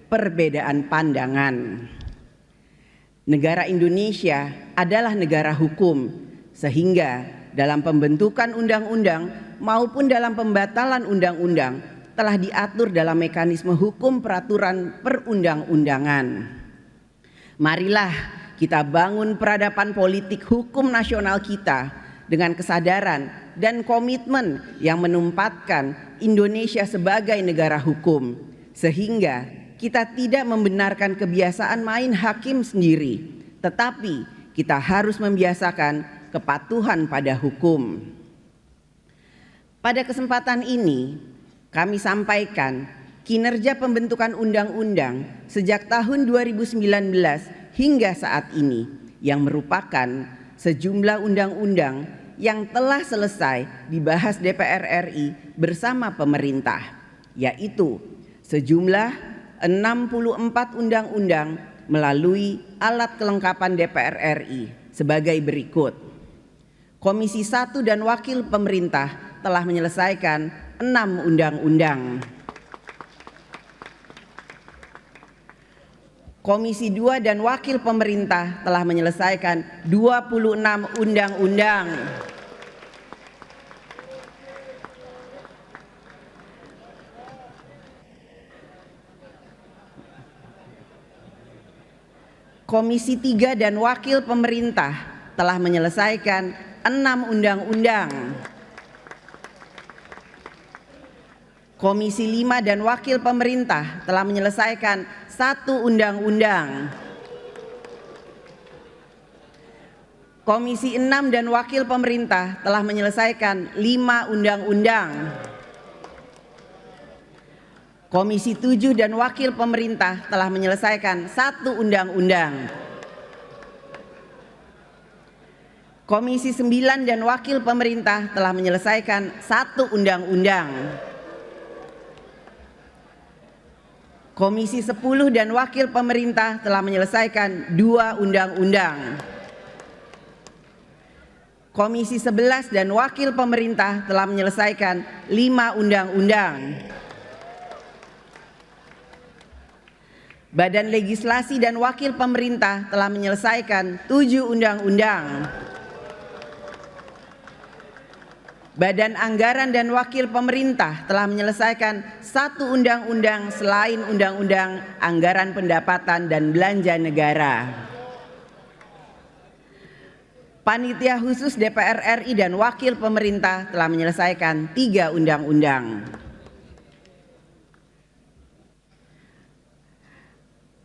perbedaan pandangan. Negara Indonesia adalah negara hukum, sehingga dalam pembentukan undang-undang maupun dalam pembatalan undang-undang telah diatur dalam mekanisme hukum peraturan perundang-undangan. Marilah kita bangun peradaban politik hukum nasional kita dengan kesadaran dan komitmen yang menempatkan Indonesia sebagai negara hukum, sehingga kita tidak membenarkan kebiasaan main hakim sendiri, tetapi kita harus membiasakan kepatuhan pada hukum. Pada kesempatan ini, kami sampaikan kinerja pembentukan undang-undang sejak tahun 2019 hingga saat ini, yang merupakan sejumlah undang-undang yang telah selesai dibahas DPR RI bersama pemerintah, yaitu sejumlah 64 undang-undang melalui alat kelengkapan DPR RI sebagai berikut. Komisi 1 dan Wakil Pemerintah telah menyelesaikan 6 undang-undang. Komisi 2 dan Wakil Pemerintah telah menyelesaikan 26 undang-undang. Komisi 3 dan Wakil Pemerintah telah menyelesaikan 6 undang-undang. Komisi 5 dan Wakil Pemerintah telah menyelesaikan 1 undang-undang. Komisi 6 dan Wakil Pemerintah telah menyelesaikan 5 undang-undang. Komisi 7 dan Wakil Pemerintah telah menyelesaikan 1 undang-undang. Komisi 9 dan Wakil Pemerintah telah menyelesaikan 1 undang-undang. Komisi 10 dan Wakil Pemerintah telah menyelesaikan 2 undang-undang. Komisi 11 dan Wakil Pemerintah telah menyelesaikan 5 undang-undang. Badan Legislasi dan Wakil Pemerintah telah menyelesaikan 7 undang-undang. Badan Anggaran dan Wakil Pemerintah telah menyelesaikan 1 undang-undang selain Undang-Undang Anggaran Pendapatan dan Belanja Negara. Panitia Khusus DPR RI dan Wakil Pemerintah telah menyelesaikan 3 undang-undang.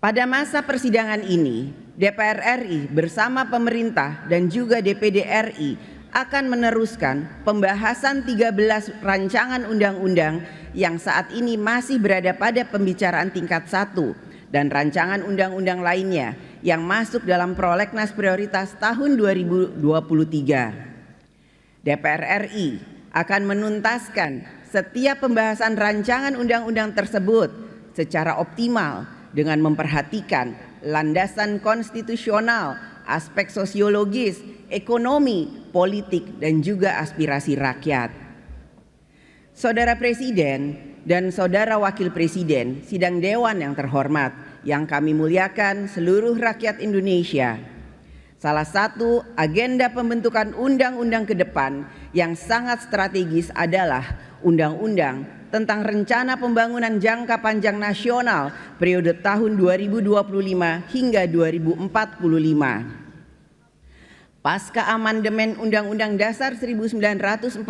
Pada masa persidangan ini, DPR RI bersama pemerintah dan juga DPD RI akan meneruskan pembahasan 13 rancangan undang-undang yang saat ini masih berada pada pembicaraan tingkat 1 dan rancangan undang-undang lainnya yang masuk dalam prolegnas prioritas tahun 2023. DPR RI akan menuntaskan setiap pembahasan rancangan undang-undang tersebut secara optimal dengan memperhatikan landasan konstitusional, aspek sosiologis, ekonomi, politik, dan juga aspirasi rakyat. Saudara Presiden dan Saudara Wakil Presiden, sidang Dewan yang terhormat, yang kami muliakan seluruh rakyat Indonesia. Salah satu agenda pembentukan undang-undang ke depan yang sangat strategis adalah undang-undang tentang rencana pembangunan jangka panjang nasional periode tahun 2025 hingga 2045. Pasca amandemen Undang-Undang Dasar 1945,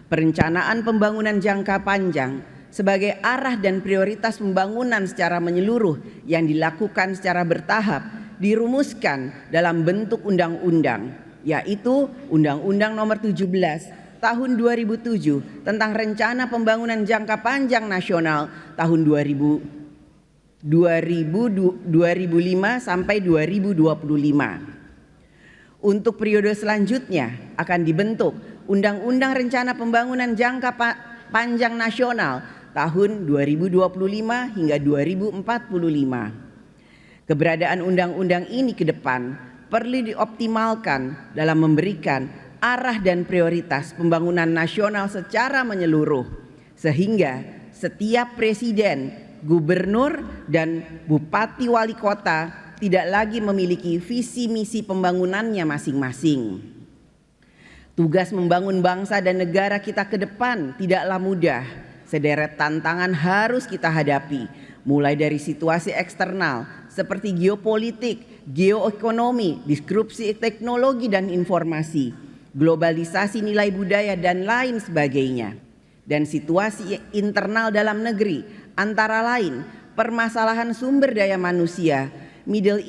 perencanaan pembangunan jangka panjang sebagai arah dan prioritas pembangunan secara menyeluruh yang dilakukan secara bertahap dirumuskan dalam bentuk undang-undang, yaitu Undang-Undang Nomor 17 Tahun 2007 tentang Rencana Pembangunan Jangka Panjang Nasional tahun 2005 sampai 2025. Untuk periode selanjutnya akan dibentuk Undang-Undang Rencana Pembangunan Jangka Panjang Nasional tahun 2025 hingga 2045. Keberadaan undang-undang ini ke depan perlu dioptimalkan dalam memberikan arah dan prioritas pembangunan nasional secara menyeluruh, sehingga setiap presiden, gubernur, dan bupati wali kota tidak lagi memiliki visi misi pembangunannya masing-masing. Tugas membangun bangsa dan negara kita ke depan tidaklah mudah. Sederet tantangan harus kita hadapi, mulai dari situasi eksternal seperti geopolitik, geoekonomi, disrupsi teknologi dan informasi, globalisasi nilai budaya dan lain sebagainya. Dan situasi internal dalam negeri antara lain permasalahan sumber daya manusia, middle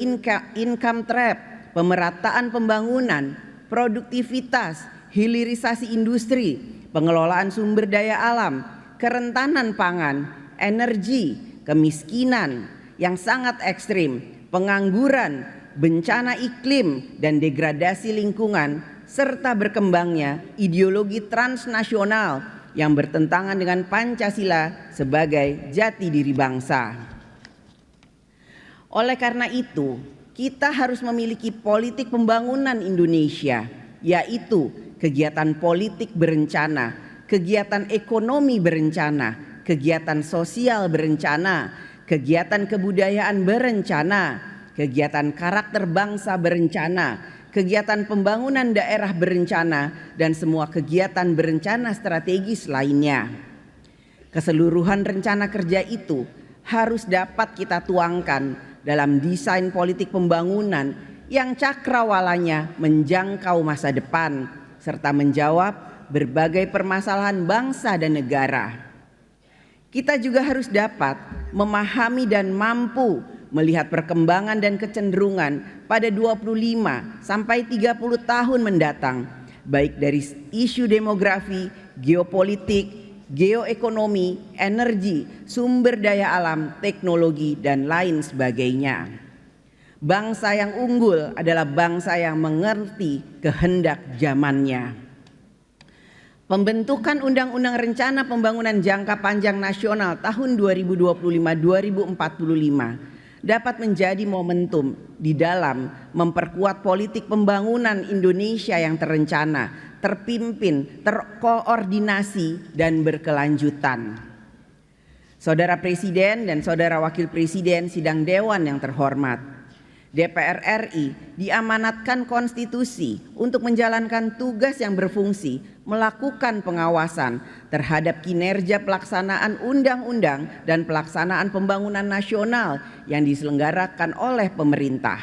income trap, pemerataan pembangunan, produktivitas, hilirisasi industri, pengelolaan sumber daya alam, kerentanan pangan, energi, kemiskinan yang sangat ekstrim, pengangguran, bencana iklim dan degradasi lingkungan, serta berkembangnya ideologi transnasional yang bertentangan dengan Pancasila sebagai jati diri bangsa. Oleh karena itu, kita harus memiliki politik pembangunan Indonesia, yaitu kegiatan politik berencana, kegiatan ekonomi berencana, kegiatan sosial berencana, kegiatan kebudayaan berencana, kegiatan karakter bangsa berencana, kegiatan pembangunan daerah berencana, dan semua kegiatan berencana strategis lainnya. Keseluruhan rencana kerja itu harus dapat kita tuangkan dalam desain politik pembangunan yang cakrawalanya menjangkau masa depan, serta menjawab berbagai permasalahan bangsa dan negara. Kita juga harus dapat memahami dan mampu melihat perkembangan dan kecenderungan pada 25 sampai 30 tahun mendatang, baik dari isu demografi, geopolitik, geoekonomi, energi, sumber daya alam, teknologi, dan lain sebagainya. Bangsa yang unggul adalah bangsa yang mengerti kehendak zamannya. Pembentukan Undang-Undang Rencana Pembangunan Jangka Panjang Nasional tahun 2025-2045 dapat menjadi momentum di dalam memperkuat politik pembangunan Indonesia yang terencana, terpimpin, terkoordinasi, dan berkelanjutan. Saudara Presiden dan Saudara Wakil Presiden Sidang Dewan yang terhormat, DPR RI diamanatkan konstitusi untuk menjalankan tugas yang berfungsi melakukan pengawasan terhadap kinerja pelaksanaan undang-undang dan pelaksanaan pembangunan nasional yang diselenggarakan oleh pemerintah.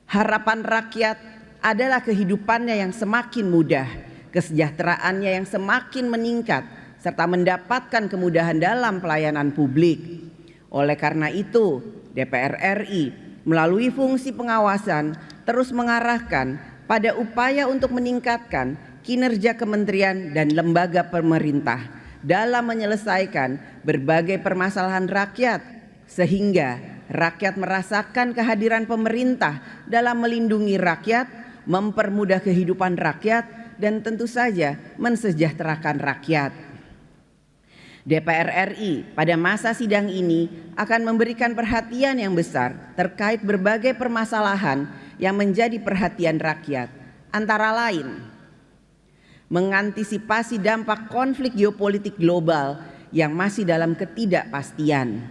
Harapan rakyat adalah kehidupannya yang semakin mudah, kesejahteraannya yang semakin meningkat, serta mendapatkan kemudahan dalam pelayanan publik. Oleh karena itu, DPR RI melalui fungsi pengawasan terus mengarahkan pada upaya untuk meningkatkan kinerja kementerian dan lembaga pemerintah dalam menyelesaikan berbagai permasalahan rakyat, sehingga rakyat merasakan kehadiran pemerintah dalam melindungi rakyat, mempermudah kehidupan rakyat, dan tentu saja mensejahterakan rakyat. DPR RI pada masa sidang ini akan memberikan perhatian yang besar terkait berbagai permasalahan yang menjadi perhatian rakyat, antara lain mengantisipasi dampak konflik geopolitik global yang masih dalam ketidakpastian,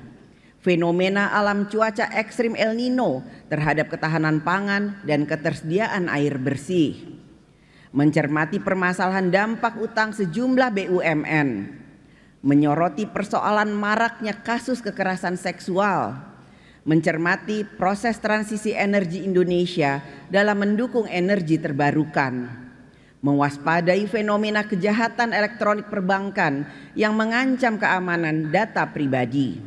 fenomena alam cuaca ekstrim El Nino terhadap ketahanan pangan dan ketersediaan air bersih, mencermati permasalahan dampak utang sejumlah BUMN, menyoroti persoalan maraknya kasus kekerasan seksual, mencermati proses transisi energi Indonesia dalam mendukung energi terbarukan, mewaspadai fenomena kejahatan elektronik perbankan yang mengancam keamanan data pribadi,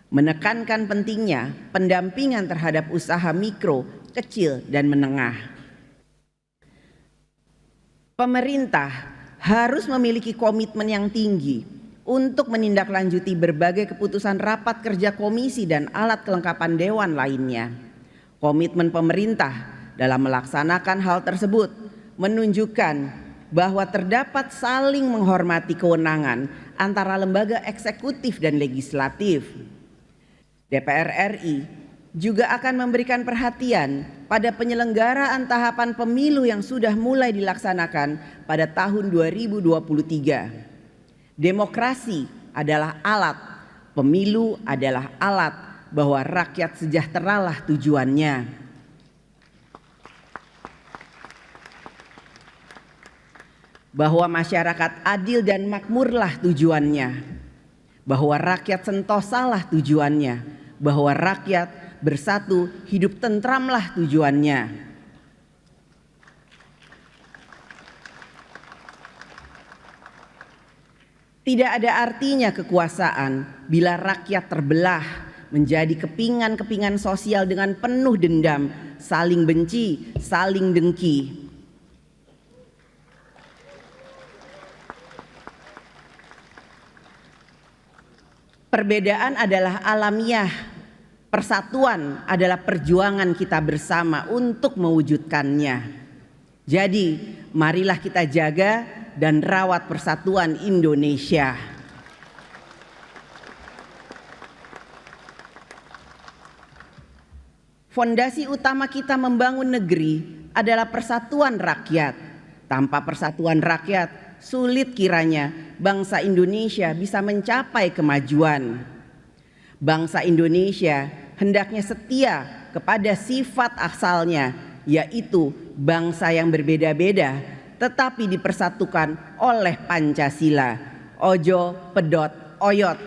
menekankan pentingnya pendampingan terhadap usaha mikro, kecil, dan menengah. Pemerintah harus memiliki komitmen yang tinggi untuk menindaklanjuti berbagai keputusan rapat kerja komisi dan alat kelengkapan dewan lainnya. Komitmen pemerintah dalam melaksanakan hal tersebut menunjukkan bahwa terdapat saling menghormati kewenangan antara lembaga eksekutif dan legislatif. DPR RI juga akan memberikan perhatian pada penyelenggaraan tahapan pemilu yang sudah mulai dilaksanakan pada tahun 2023. Demokrasi adalah alat, pemilu adalah alat, bahwa rakyat sejahteralah tujuannya. Bahwa masyarakat adil dan makmurlah tujuannya. Bahwa rakyat sentosalah tujuannya. Bahwa rakyat bersatu hidup tentramlah tujuannya. Tidak ada artinya kekuasaan bila rakyat terbelah menjadi kepingan-kepingan sosial dengan penuh dendam, saling benci, saling dengki. Perbedaan adalah alamiah, persatuan adalah perjuangan kita bersama untuk mewujudkannya. Jadi, marilah kita jaga dan rawat persatuan Indonesia. Fondasi utama kita membangun negeri adalah persatuan rakyat. Tanpa persatuan rakyat, sulit kiranya bangsa Indonesia bisa mencapai kemajuan. Bangsa Indonesia hendaknya setia kepada sifat asalnya, yaitu bangsa yang berbeda-beda tetapi dipersatukan oleh Pancasila. Ojo pedot oyot.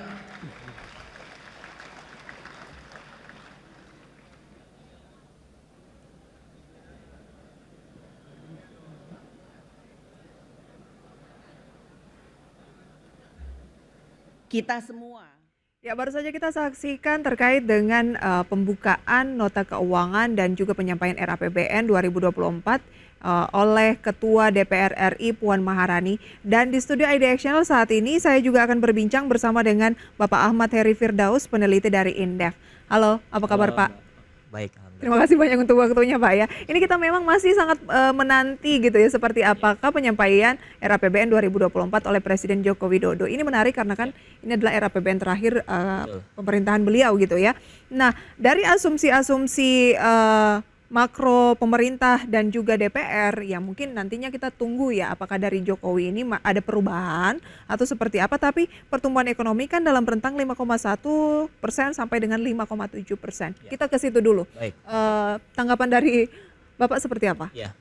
Kita semua. Ya, baru saja kita saksikan terkait dengan pembukaan nota keuangan dan juga penyampaian RAPBN 2024 oleh Ketua DPR RI Puan Maharani. Dan di studio IDX Channel saat ini saya juga akan berbincang bersama dengan Bapak Ahmad Heri Firdaus, peneliti dari Indef. Halo, apa kabar Pak? Baik, terima kasih banyak untuk waktunya Pak ya. Ini kita memang masih sangat menanti gitu ya, seperti apakah penyampaian RAPBN 2024 oleh Presiden Joko Widodo. Ini menarik karena kan ini adalah RAPBN terakhir pemerintahan beliau gitu ya. Nah, dari asumsi-asumsi makro pemerintah dan juga DPR yang mungkin nantinya kita tunggu ya, apakah dari Jokowi ini ada perubahan atau seperti apa, tapi pertumbuhan ekonomi kan dalam rentang 5,1% sampai dengan 5,7%. Ya. Kita ke situ dulu. Tanggapan dari Bapak seperti apa? Ya,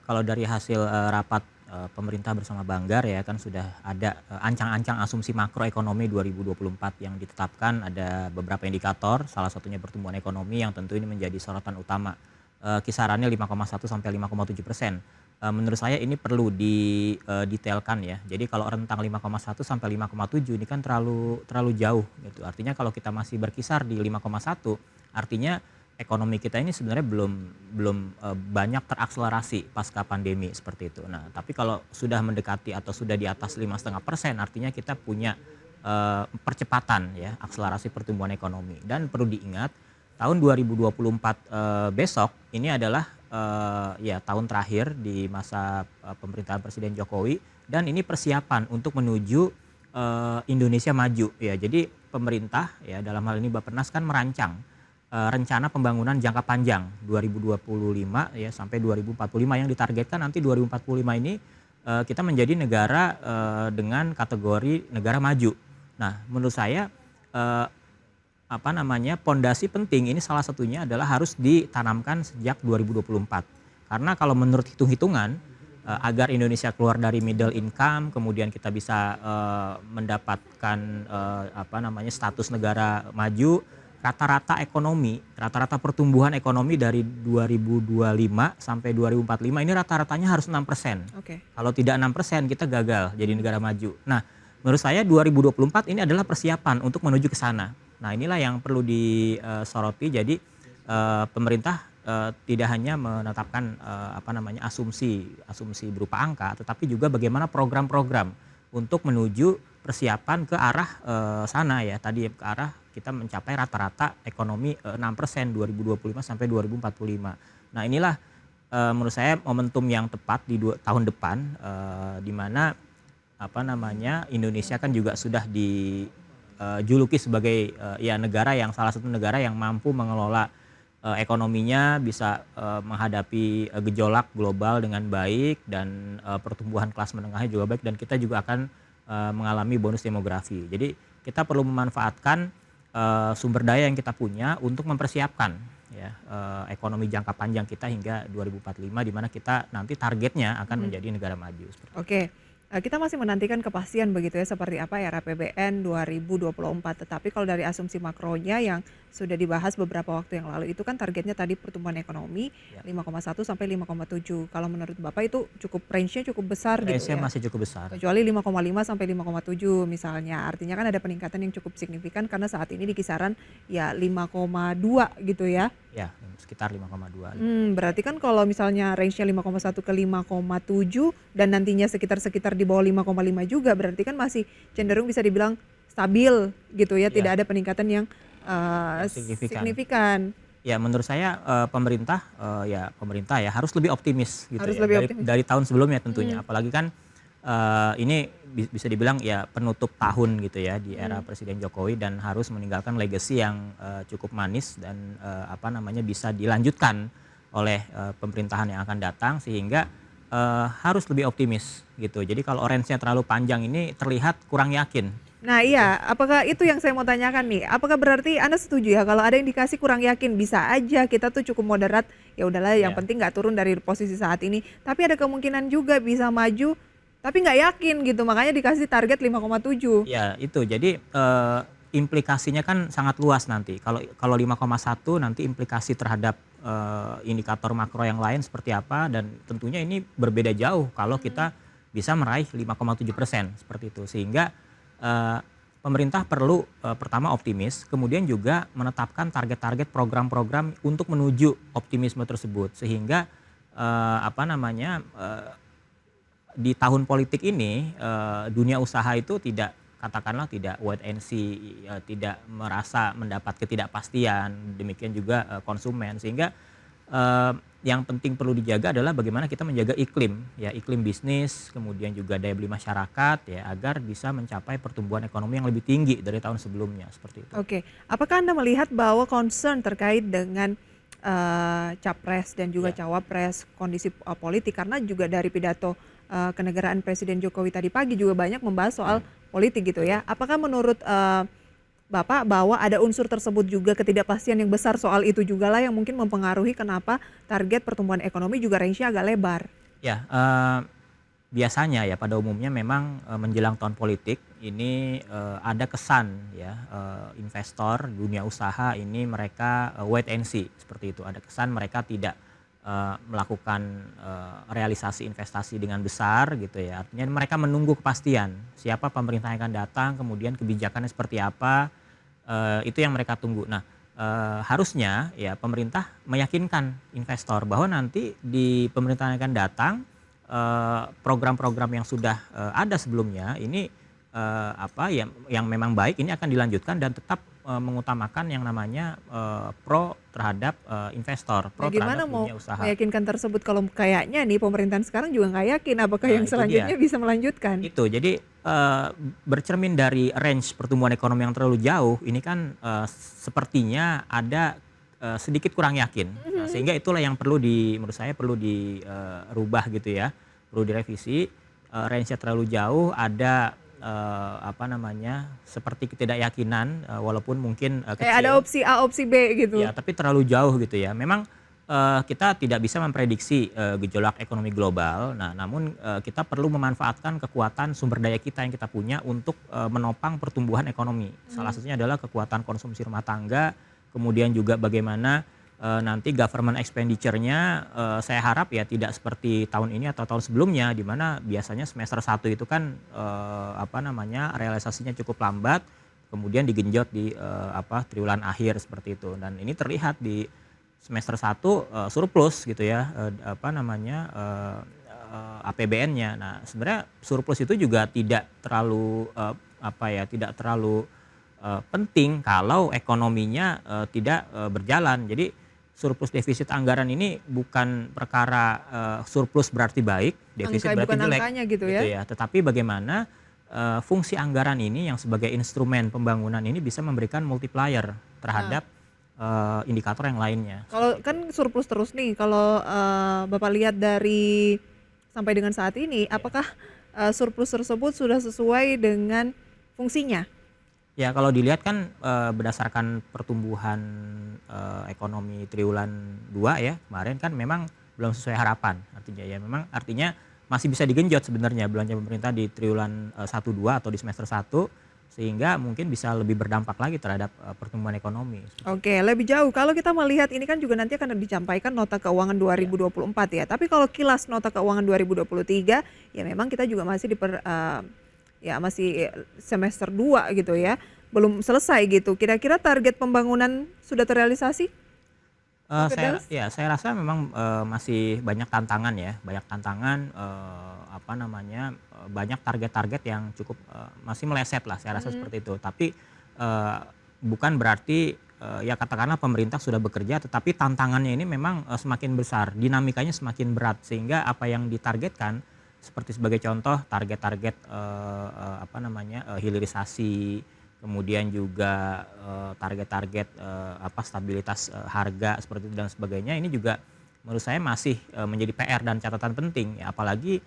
kalau dari hasil rapat pemerintah bersama Banggar ya kan sudah ada ancang-ancang asumsi makroekonomi 2024 yang ditetapkan, ada beberapa indikator, salah satunya pertumbuhan ekonomi yang tentu ini menjadi sorotan utama. Kisarannya 5,1 sampai 5,7%. Menurut saya ini perlu didetailkan ya. Jadi kalau rentang 5,1 sampai 5,7 ini kan terlalu jauh gitu. Artinya kalau kita masih berkisar di 5,1, artinya ekonomi kita ini sebenarnya belum banyak terakselerasi pasca pandemi seperti itu. Nah, tapi kalau sudah mendekati atau sudah di atas 5,5%, artinya kita punya percepatan ya akselerasi pertumbuhan ekonomi. Dan perlu diingat tahun 2024 besok ini adalah ya tahun terakhir di masa pemerintahan Presiden Jokowi, dan ini persiapan untuk menuju Indonesia maju ya. Jadi pemerintah ya dalam hal ini Bappenas kan merancang rencana pembangunan jangka panjang 2025 ya sampai 2045 yang ditargetkan nanti 2045 ini kita menjadi negara dengan kategori negara maju. Nah, menurut saya pondasi penting ini salah satunya adalah harus ditanamkan sejak 2024. Karena kalau menurut hitung-hitungan agar Indonesia keluar dari middle income, kemudian kita bisa mendapatkan status negara maju, rata-rata pertumbuhan ekonomi dari 2025 sampai 2045 ini rata-ratanya harus 6%. Okay. Kalau tidak 6% kita gagal jadi negara maju. Nah, menurut saya 2024 ini adalah persiapan untuk menuju ke sana. Nah inilah yang perlu disoroti. Jadi pemerintah tidak hanya menetapkan asumsi berupa angka, tetapi juga bagaimana program-program untuk menuju persiapan ke arah sana ya, tadi ke arah kita mencapai rata-rata ekonomi 6% 2025 sampai 2045. Nah inilah menurut saya momentum yang tepat di tahun depan, di mana Indonesia kan juga sudah dijuluki sebagai negara yang salah satu negara yang mampu mengelola ekonominya, bisa menghadapi gejolak global dengan baik, dan pertumbuhan kelas menengahnya juga baik, dan kita juga akan mengalami bonus demografi. Jadi kita perlu memanfaatkan sumber daya yang kita punya untuk mempersiapkan ya ekonomi jangka panjang kita hingga 2045, di mana kita nanti targetnya akan menjadi negara maju. Oke. Kita masih menantikan kepastian begitu ya seperti apa ya RAPBN 2024. Tetapi kalau dari asumsi makronya yang sudah dibahas beberapa waktu yang lalu itu kan targetnya tadi pertumbuhan ekonomi 5,1 sampai 5,7. Kalau menurut Bapak itu cukup range-nya cukup besar gitu ya. Masih cukup besar. Kecuali 5,5 sampai 5,7 misalnya. Artinya kan ada peningkatan yang cukup signifikan karena saat ini di kisaran ya 5,2 gitu ya. Ya, sekitar 5,2. Berarti kan kalau misalnya range-nya 5,1 ke 5,7 dan nantinya sekitar di bawah 5,5 juga, berarti kan masih cenderung bisa dibilang stabil gitu ya, tidak ada peningkatan yang signifikan. Ya, menurut saya pemerintah ya harus lebih optimis gitu Harus ya lebih optimis. dari tahun sebelumnya tentunya. Apalagi kan ini bisa dibilang ya penutup tahun gitu ya di era Presiden Jokowi, dan harus meninggalkan legacy yang cukup manis dan bisa dilanjutkan oleh pemerintahan yang akan datang, sehingga harus lebih optimis gitu. Jadi kalau range-nya terlalu panjang ini terlihat kurang yakin. Nah iya, apakah itu yang saya mau tanyakan nih? Apakah berarti Anda setuju ya kalau ada indikasi kurang yakin, bisa aja kita tuh cukup moderat, ya udahlah yang penting nggak turun dari posisi saat ini. Tapi ada kemungkinan juga bisa maju, tapi nggak yakin gitu, makanya dikasih target 5,7. Ya itu, jadi implikasinya kan sangat luas nanti. Kalau 5,1 nanti implikasi terhadap indikator makro yang lain seperti apa, dan tentunya ini berbeda jauh kalau kita bisa meraih 5,7% seperti itu. Sehingga pemerintah perlu pertama optimis, kemudian juga menetapkan target-target program-program untuk menuju optimisme tersebut, sehingga di tahun politik ini dunia usaha itu tidak wait and see, tidak merasa mendapat ketidakpastian, demikian juga konsumen, sehingga yang penting perlu dijaga adalah bagaimana kita menjaga iklim bisnis, kemudian juga daya beli masyarakat ya, agar bisa mencapai pertumbuhan ekonomi yang lebih tinggi dari tahun sebelumnya seperti itu. Oke, apakah Anda melihat bahwa concern terkait dengan capres dan juga cawapres, kondisi politik, karena juga dari pidato kenegaraan Presiden Jokowi tadi pagi juga banyak membahas soal politik gitu ya. Apakah menurut Bapak bahwa ada unsur tersebut juga, ketidakpastian yang besar soal itu juga lah yang mungkin mempengaruhi kenapa target pertumbuhan ekonomi juga range-nya agak lebar? Ya, biasanya ya pada umumnya memang menjelang tahun politik ini ada kesan ya investor dunia usaha ini mereka wait and see seperti itu. Ada kesan mereka tidak melakukan realisasi investasi dengan besar gitu ya. Artinya mereka menunggu kepastian siapa pemerintah yang akan datang, kemudian kebijakannya seperti apa, itu yang mereka tunggu. Nah harusnya ya pemerintah meyakinkan investor bahwa nanti di pemerintahan yang akan datang program-program yang sudah ada sebelumnya ini yang memang baik ini akan dilanjutkan dan tetap mengutamakan yang namanya pro terhadap investor, pro terhadap dunia usaha. Gimana mau meyakinkan tersebut kalau kayaknya nih pemerintahan sekarang juga nggak yakin apakah yang selanjutnya bisa melanjutkan? Itu jadi bercermin dari range pertumbuhan ekonomi yang terlalu jauh ini kan sepertinya ada sedikit kurang yakin. Nah, sehingga itulah yang menurut saya perlu dirubah gitu ya, perlu direvisi. Range-nya terlalu jauh, ada seperti ketidakyakinan walaupun mungkin kecil. Kayak ada opsi A, opsi B gitu. Ya, tapi terlalu jauh gitu ya. Memang kita tidak bisa memprediksi gejolak ekonomi global. Nah, namun kita perlu memanfaatkan kekuatan sumber daya kita yang kita punya untuk menopang pertumbuhan ekonomi. Salah satunya adalah kekuatan konsumsi rumah tangga, kemudian juga bagaimana nanti government expenditure-nya saya harap ya tidak seperti tahun ini atau tahun sebelumnya, di mana biasanya semester 1 itu kan realisasinya cukup lambat, kemudian digenjot di triwulan akhir seperti itu, dan ini terlihat di semester 1 surplus gitu ya, APBN-nya. Nah, sebenarnya surplus itu juga tidak terlalu penting kalau ekonominya tidak berjalan. Jadi surplus defisit anggaran ini bukan perkara surplus berarti baik, defisit berarti bukan jelek, angkanya gitu ya. Tetapi bagaimana fungsi anggaran ini yang sebagai instrumen pembangunan ini bisa memberikan multiplier terhadap indikator yang lainnya. Kalau kan surplus terus nih, kalau Bapak lihat dari sampai dengan saat ini, apakah surplus tersebut sudah sesuai dengan fungsinya? Ya, kalau dilihat kan berdasarkan pertumbuhan ekonomi triwulan 2 ya kemarin kan memang belum sesuai harapan. Artinya masih bisa digenjot sebenarnya belanja pemerintah di triwulan 1-2 atau di semester 1, sehingga mungkin bisa lebih berdampak lagi terhadap pertumbuhan ekonomi. Oke, lebih jauh kalau kita melihat ini kan juga nanti akan disampaikan nota keuangan 2024 ya. Tapi kalau kilas nota keuangan 2023 ya memang kita juga masih masih semester 2 gitu ya. Belum selesai gitu. Kira-kira target pembangunan sudah terrealisasi? Saya rasa memang masih banyak tantangan ya, banyak target-target yang cukup masih meleset lah, saya rasa seperti itu. Tapi bukan berarti ya katakanlah pemerintah sudah bekerja, tetapi tantangannya ini memang semakin besar, dinamikanya semakin berat, sehingga apa yang ditargetkan seperti sebagai contoh target-target hilirisasi, kemudian juga target-target stabilitas harga seperti itu dan sebagainya, ini juga menurut saya masih menjadi PR dan catatan penting ya, apalagi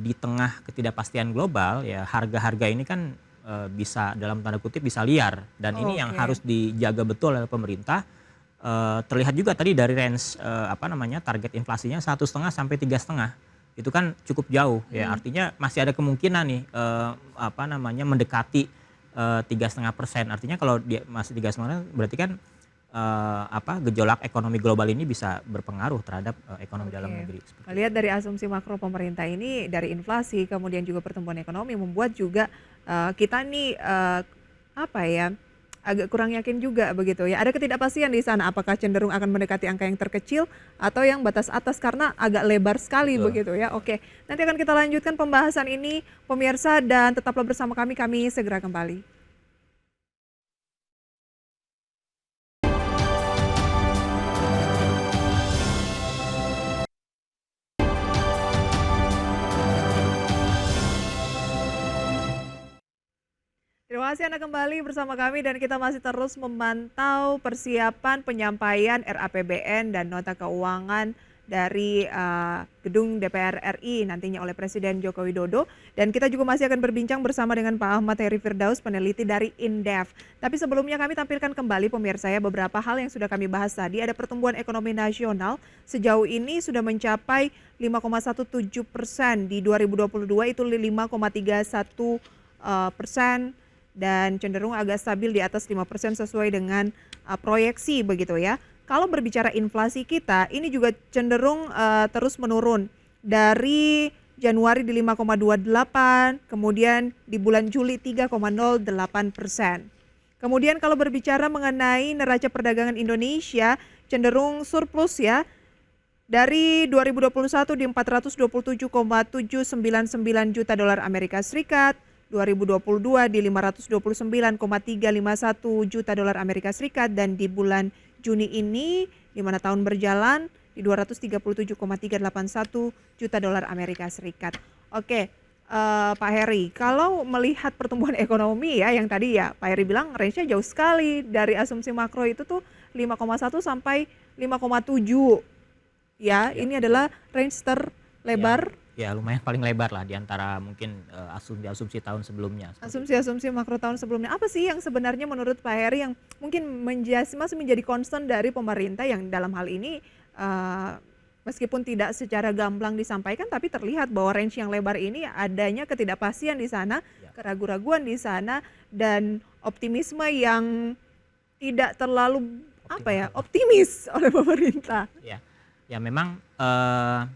di tengah ketidakpastian global ya, harga-harga ini kan bisa dalam tanda kutip bisa liar, dan ini yang harus dijaga betul oleh pemerintah. Terlihat juga tadi dari range target inflasinya 1,5 sampai 3,5, itu kan cukup jauh ya, artinya masih ada kemungkinan nih mendekati 3,5%. Artinya kalau dia masih 3,5% berarti kan gejolak ekonomi global ini bisa berpengaruh terhadap ekonomi dalam negeri. Lihat dari asumsi makro pemerintah ini, dari inflasi kemudian juga pertumbuhan ekonomi, membuat juga kita nih agak kurang yakin juga begitu ya. Ada ketidakpastian di sana, apakah cenderung akan mendekati angka yang terkecil atau yang batas atas, karena agak lebar sekali begitu ya. Oke, nanti akan kita lanjutkan pembahasan ini pemirsa, dan tetaplah bersama kami segera kembali. Terima kasih Anda kembali bersama kami, dan kita masih terus memantau persiapan penyampaian RAPBN dan nota keuangan dari gedung DPR RI nantinya oleh Presiden Joko Widodo. Dan kita juga masih akan berbincang bersama dengan Pak Ahmad Heri Firdaus, peneliti dari Indef. Tapi sebelumnya kami tampilkan kembali pemirsa ya beberapa hal yang sudah kami bahas tadi. Ada pertumbuhan ekonomi nasional sejauh ini sudah mencapai 5,17%, di 2022 itu 5,31%, dan cenderung agak stabil di atas 5% sesuai dengan proyeksi begitu ya. Kalau berbicara inflasi kita, ini juga cenderung terus menurun. Dari Januari di 5,28, kemudian di bulan Juli 3,08%. Kemudian kalau berbicara mengenai neraca perdagangan Indonesia, cenderung surplus ya. Dari 2021 di 427,799 juta dolar Amerika Serikat, 2022 di 529,351 juta dolar Amerika Serikat, dan di bulan Juni ini di mana tahun berjalan di 237,381 juta dolar Amerika Serikat. Oke, Pak Heri, kalau melihat pertumbuhan ekonomi ya yang tadi ya Pak Heri bilang range-nya jauh sekali, dari asumsi makro itu tuh 5,1 sampai 5,7. Ya, ini adalah range terlebar. Ya, lumayan paling lebar lah di antara mungkin asumsi tahun sebelumnya. Asumsi makro tahun sebelumnya. Apa sih yang sebenarnya menurut Pak Heri yang mungkin masih menjadi concern dari pemerintah, yang dalam hal ini meskipun tidak secara gamblang disampaikan, tapi terlihat bahwa range yang lebar ini adanya ketidakpastian di sana, keraguan-raguan di sana, dan optimisme yang tidak terlalu optimis oleh pemerintah. Ya memang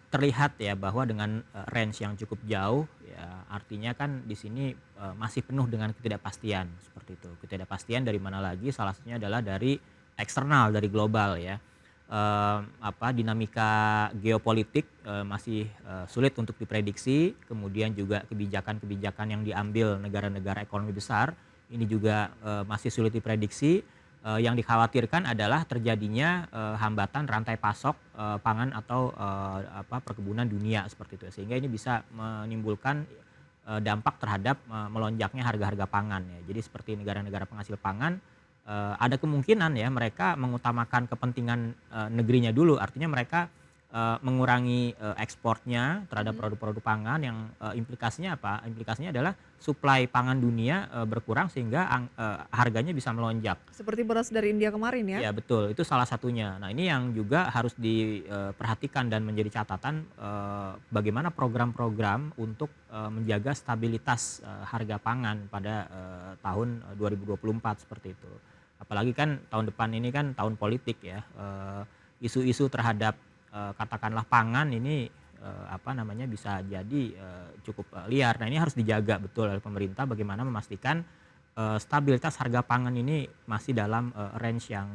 terlihat ya bahwa dengan range yang cukup jauh ya, Ya, artinya kan di sini masih penuh dengan ketidakpastian seperti itu. Ketidakpastian dari mana lagi? Salah satunya adalah dari eksternal, dari global ya. Dinamika geopolitik masih sulit untuk diprediksi, kemudian juga kebijakan-kebijakan yang diambil negara-negara ekonomi besar ini juga masih sulit diprediksi. Yang dikhawatirkan adalah terjadinya hambatan rantai pasok pangan atau perkebunan dunia seperti itu, sehingga ini bisa menimbulkan dampak terhadap melonjaknya harga-harga pangan ya. Jadi seperti negara-negara penghasil pangan ada kemungkinan ya mereka mengutamakan kepentingan negerinya dulu, artinya mereka mengurangi ekspornya terhadap produk-produk pangan yang implikasinya apa? Implikasinya adalah suplai pangan dunia berkurang sehingga harganya bisa melonjak. Seperti beras dari India kemarin ya? Ya betul, itu salah satunya. Nah ini yang juga harus diperhatikan dan menjadi catatan bagaimana program-program untuk menjaga stabilitas harga pangan pada tahun 2024 seperti itu. Apalagi kan tahun depan ini kan tahun politik ya, isu-isu terhadap katakanlah pangan ini bisa jadi cukup liar. Nah ini harus dijaga betul oleh pemerintah bagaimana memastikan stabilitas harga pangan ini masih dalam range yang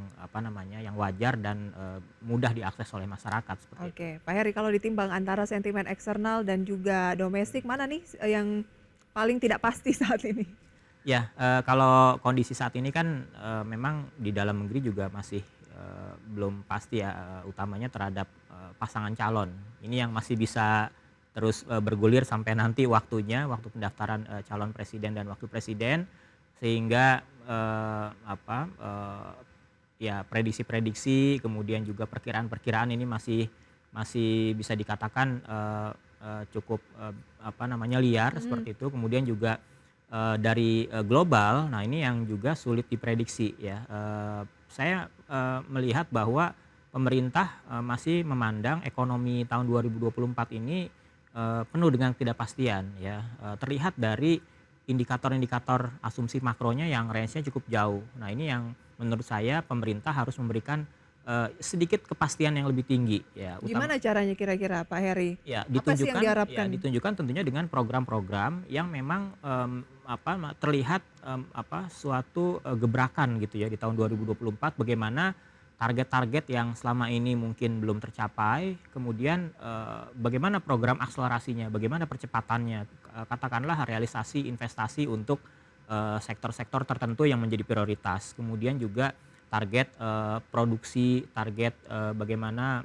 yang wajar dan mudah diakses oleh masyarakat seperti itu. Oke, Pak Heri, kalau ditimbang antara sentimen eksternal dan juga domestik, mana nih yang paling tidak pasti saat ini? Ya, kalau kondisi saat ini kan memang di dalam negeri juga masih belum pasti ya, utamanya terhadap pasangan calon. Ini yang masih bisa terus bergulir sampai nanti waktu pendaftaran calon presiden dan wakil presiden, sehingga prediksi-prediksi kemudian juga perkiraan-perkiraan ini masih bisa dikatakan cukup liar seperti itu. Kemudian juga dari global, nah ini yang juga sulit diprediksi ya. Saya melihat bahwa pemerintah masih memandang ekonomi tahun 2024 ini penuh dengan ketidakpastian ya. Terlihat dari indikator-indikator asumsi makronya yang range-nya cukup jauh. Nah ini yang menurut saya pemerintah harus memberikan sedikit kepastian yang lebih tinggi ya. Gimana caranya kira-kira Pak Heri? Ya, apa sih yang diharapkan? Ya, ditunjukkan tentunya dengan program-program yang memang terlihat suatu gebrakan gitu ya di tahun 2024, bagaimana target-target yang selama ini mungkin belum tercapai, kemudian bagaimana program akselerasinya, bagaimana percepatannya, katakanlah realisasi investasi untuk sektor-sektor tertentu yang menjadi prioritas, kemudian juga target produksi, target bagaimana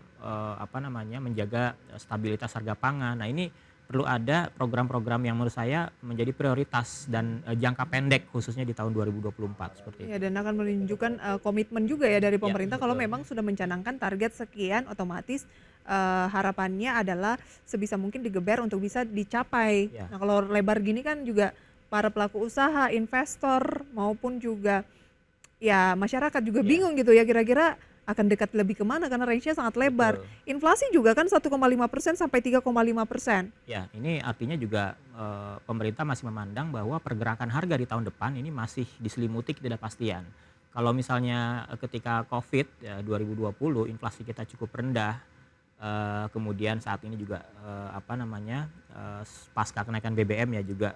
menjaga stabilitas harga pangan. Nah ini perlu ada program-program yang menurut saya menjadi prioritas dan jangka pendek khususnya di tahun 2024 seperti itu. Ya, dan akan menunjukkan komitmen juga ya dari pemerintah kalau memang sudah mencanangkan target sekian, otomatis harapannya adalah sebisa mungkin digeber untuk bisa dicapai. Ya. Nah kalau lebar gini kan juga para pelaku usaha, investor maupun juga ya masyarakat juga bingung gitu ya, kira-kira akan dekat lebih kemana karena range-nya sangat lebar. Betul. Inflasi juga kan 1,5% sampai 3,5%. Ya, ini artinya juga pemerintah masih memandang bahwa pergerakan harga di tahun depan ini masih diselimuti ketidakpastian. Kalau misalnya ketika COVID ya, 2020 inflasi kita cukup rendah, kemudian saat ini juga pasca kenaikan BBM ya juga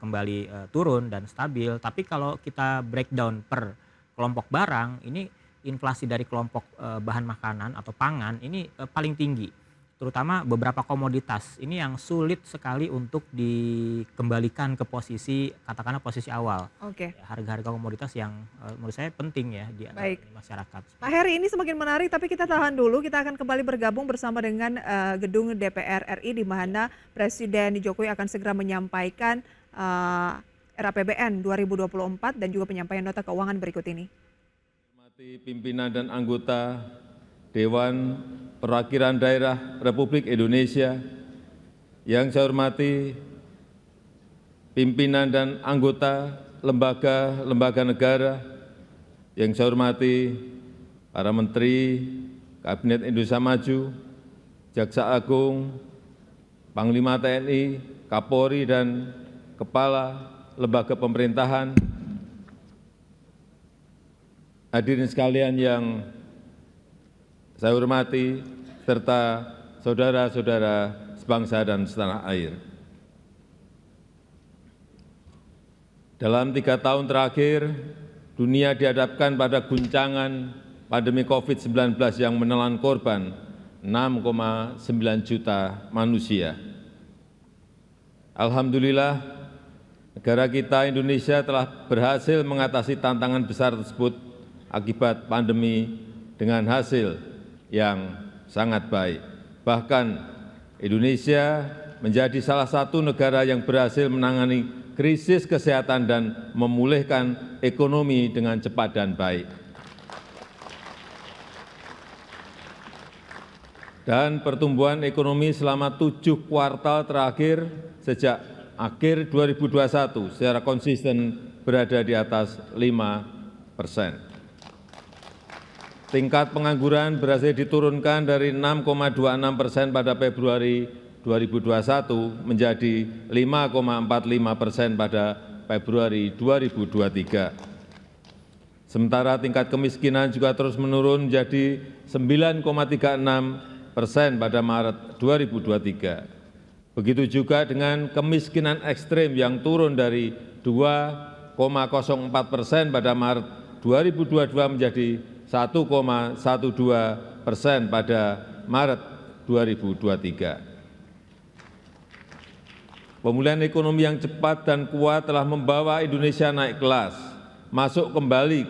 kembali turun dan stabil. Tapi kalau kita breakdown per kelompok barang, ini inflasi dari kelompok bahan makanan atau pangan ini paling tinggi, terutama beberapa komoditas ini yang sulit sekali untuk dikembalikan ke posisi katakanlah posisi awal. Oke. Harga-harga komoditas yang menurut saya penting ya di masyarakat. Pak Heri, ini semakin menarik, tapi kita tahan dulu. Kita akan kembali bergabung bersama dengan gedung DPR RI di mana Presiden Jokowi akan segera menyampaikan RAPBN 2024 dan juga penyampaian nota keuangan berikut ini. Pimpinan dan anggota Dewan Perwakilan Daerah Republik Indonesia, yang saya hormati pimpinan dan anggota lembaga-lembaga negara, yang saya hormati para Menteri Kabinet Indonesia Maju, Jaksa Agung, Panglima TNI, Kapolri dan Kepala Lembaga Pemerintahan, hadirin sekalian yang saya hormati, serta saudara-saudara sebangsa dan setanah air. Dalam 3 tahun terakhir, dunia dihadapkan pada guncangan pandemi COVID-19 yang menelan korban 6,9 juta manusia. Alhamdulillah, negara kita Indonesia telah berhasil mengatasi tantangan besar tersebut akibat pandemi dengan hasil yang sangat baik. Bahkan Indonesia menjadi salah satu negara yang berhasil menangani krisis kesehatan dan memulihkan ekonomi dengan cepat dan baik. Dan pertumbuhan ekonomi selama 7 kuartal terakhir sejak akhir 2021 secara konsisten berada di atas 5%. Tingkat pengangguran berhasil diturunkan dari 6,26% pada Februari 2021 menjadi 5,45% pada Februari 2023. Sementara tingkat kemiskinan juga terus menurun menjadi 9,36% pada Maret 2023. Begitu juga dengan kemiskinan ekstrim yang turun dari 2,04% pada Maret 2022 menjadi 1,12% pada Maret 2023. Pemulihan ekonomi yang cepat dan kuat telah membawa Indonesia naik kelas, masuk kembali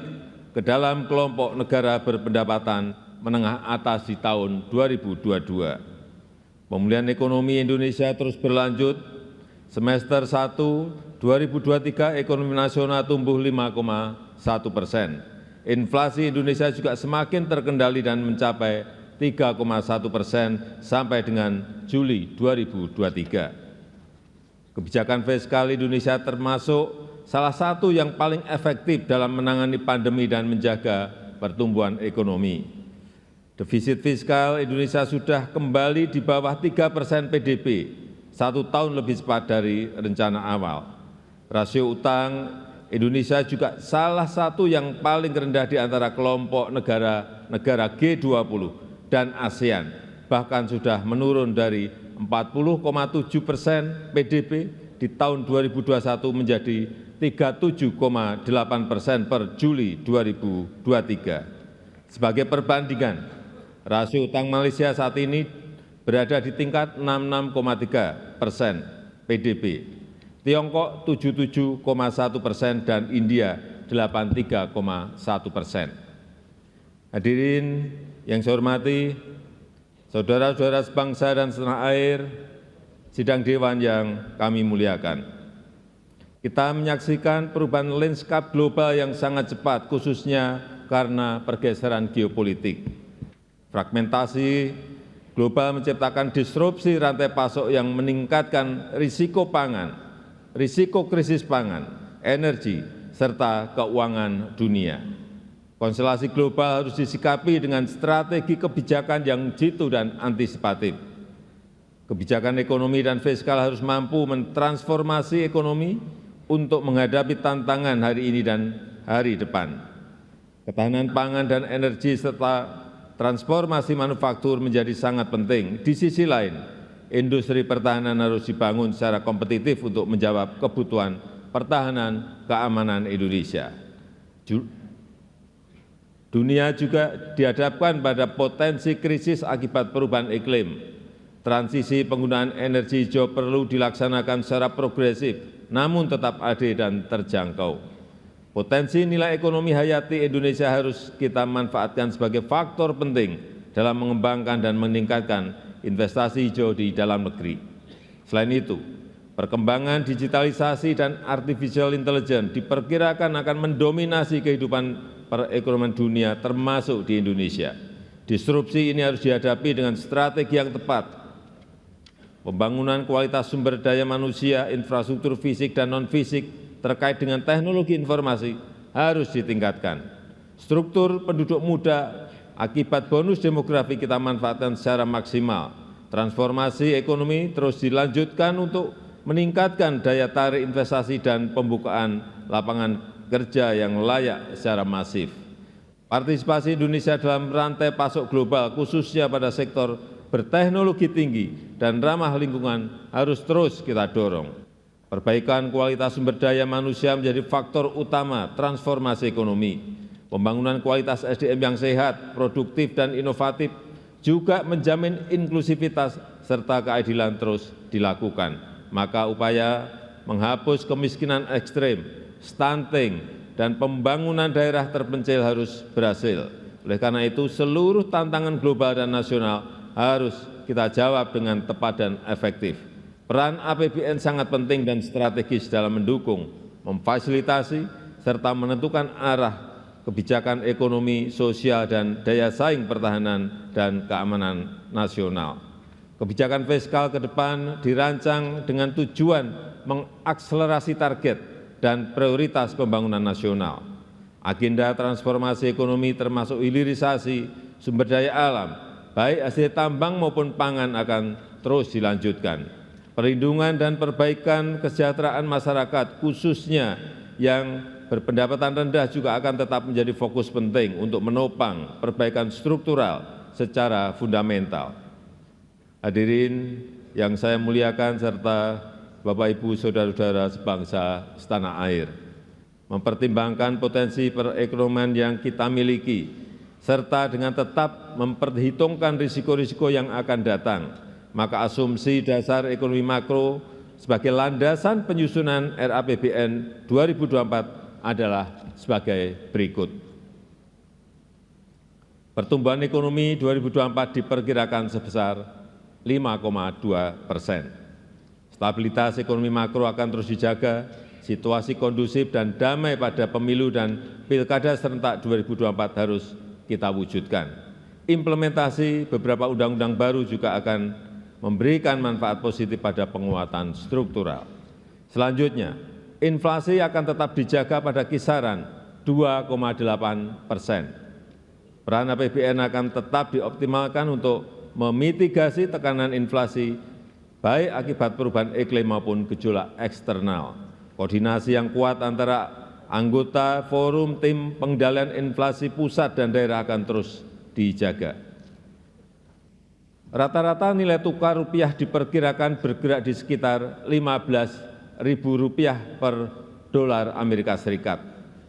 ke dalam kelompok negara berpendapatan menengah atas di tahun 2022. Pemulihan ekonomi Indonesia terus berlanjut. Semester 1 2023 ekonomi nasional tumbuh 5,1%. Inflasi Indonesia juga semakin terkendali dan mencapai 3,1% sampai dengan Juli 2023. Kebijakan fiskal Indonesia termasuk salah satu yang paling efektif dalam menangani pandemi dan menjaga pertumbuhan ekonomi. Defisit fiskal Indonesia sudah kembali di bawah 3% PDB, 1 tahun lebih cepat dari rencana awal. Rasio utang Indonesia juga salah satu yang paling rendah di antara kelompok negara G20 dan ASEAN, bahkan sudah menurun dari 40,7% PDB di tahun 2021 menjadi 37,8% per Juli 2023. Sebagai perbandingan, rasio utang Malaysia saat ini berada di tingkat 66,3% PDB, Tiongkok 77,1% dan India 83,1%. Hadirin yang saya hormati, saudara-saudara sebangsa dan setanah air, sidang dewan yang kami muliakan. Kita menyaksikan perubahan lanskap global yang sangat cepat, khususnya karena pergeseran geopolitik. Fragmentasi global menciptakan disrupsi rantai pasok yang meningkatkan risiko pangan, risiko krisis pangan, energi, serta keuangan dunia. Konstelasi global harus disikapi dengan strategi kebijakan yang jitu dan antisipatif. Kebijakan ekonomi dan fiskal harus mampu mentransformasi ekonomi untuk menghadapi tantangan hari ini dan hari depan. Ketahanan pangan dan energi serta transformasi manufaktur menjadi sangat penting. Di sisi lain, industri pertahanan harus dibangun secara kompetitif untuk menjawab kebutuhan pertahanan keamanan Indonesia. Dunia juga dihadapkan pada potensi krisis akibat perubahan iklim. Transisi penggunaan energi hijau perlu dilaksanakan secara progresif, namun tetap adil dan terjangkau. Potensi nilai ekonomi hayati Indonesia harus kita manfaatkan sebagai faktor penting dalam mengembangkan dan meningkatkan investasi hijau di dalam negeri. Selain itu, perkembangan digitalisasi dan artificial intelligence diperkirakan akan mendominasi kehidupan perekonomian dunia termasuk di Indonesia. Disrupsi ini harus dihadapi dengan strategi yang tepat. Pembangunan kualitas sumber daya manusia, infrastruktur fisik dan non-fisik terkait dengan teknologi informasi harus ditingkatkan. Struktur penduduk muda akibat bonus demografi kita manfaatkan secara maksimal. Transformasi ekonomi terus dilanjutkan untuk meningkatkan daya tarik investasi dan pembukaan lapangan kerja yang layak secara masif. Partisipasi Indonesia dalam rantai pasok global, khususnya pada sektor berteknologi tinggi dan ramah lingkungan, harus terus kita dorong. Perbaikan kualitas sumber daya manusia menjadi faktor utama transformasi ekonomi. Pembangunan kualitas SDM yang sehat, produktif, dan inovatif juga menjamin inklusivitas serta keadilan terus dilakukan. Maka upaya menghapus kemiskinan ekstrem, stunting, dan pembangunan daerah terpencil harus berhasil. Oleh karena itu, seluruh tantangan global dan nasional harus kita jawab dengan tepat dan efektif. Peran APBN sangat penting dan strategis dalam mendukung, memfasilitasi, serta menentukan arah kebijakan ekonomi, sosial, dan daya saing pertahanan dan keamanan nasional. Kebijakan fiskal ke depan dirancang dengan tujuan mengakselerasi target dan prioritas pembangunan nasional. Agenda transformasi ekonomi termasuk hilirisasi sumber daya alam, baik hasil tambang maupun pangan akan terus dilanjutkan. Perlindungan dan perbaikan kesejahteraan masyarakat khususnya yang berpendapatan rendah juga akan tetap menjadi fokus penting untuk menopang perbaikan struktural secara fundamental. Hadirin yang saya muliakan serta Bapak Ibu saudara-saudara sebangsa setanah air, mempertimbangkan potensi perekonomian yang kita miliki serta dengan tetap memperhitungkan risiko-risiko yang akan datang, maka asumsi dasar ekonomi makro sebagai landasan penyusunan RAPBN 2024 adalah sebagai berikut. Pertumbuhan ekonomi 2024 diperkirakan sebesar 5,2%. Stabilitas ekonomi makro akan terus dijaga, situasi kondusif dan damai pada pemilu dan pilkada serentak 2024 harus kita wujudkan. Implementasi beberapa undang-undang baru juga akan memberikan manfaat positif pada penguatan struktural. Selanjutnya, inflasi akan tetap dijaga pada kisaran 2,8%. Peran APBN akan tetap dioptimalkan untuk memitigasi tekanan inflasi, baik akibat perubahan iklim maupun gejolak eksternal. Koordinasi yang kuat antara anggota forum tim pengendalian inflasi pusat dan daerah akan terus dijaga. Rata-rata nilai tukar rupiah diperkirakan bergerak di sekitar Rp15.000 per dolar Amerika Serikat.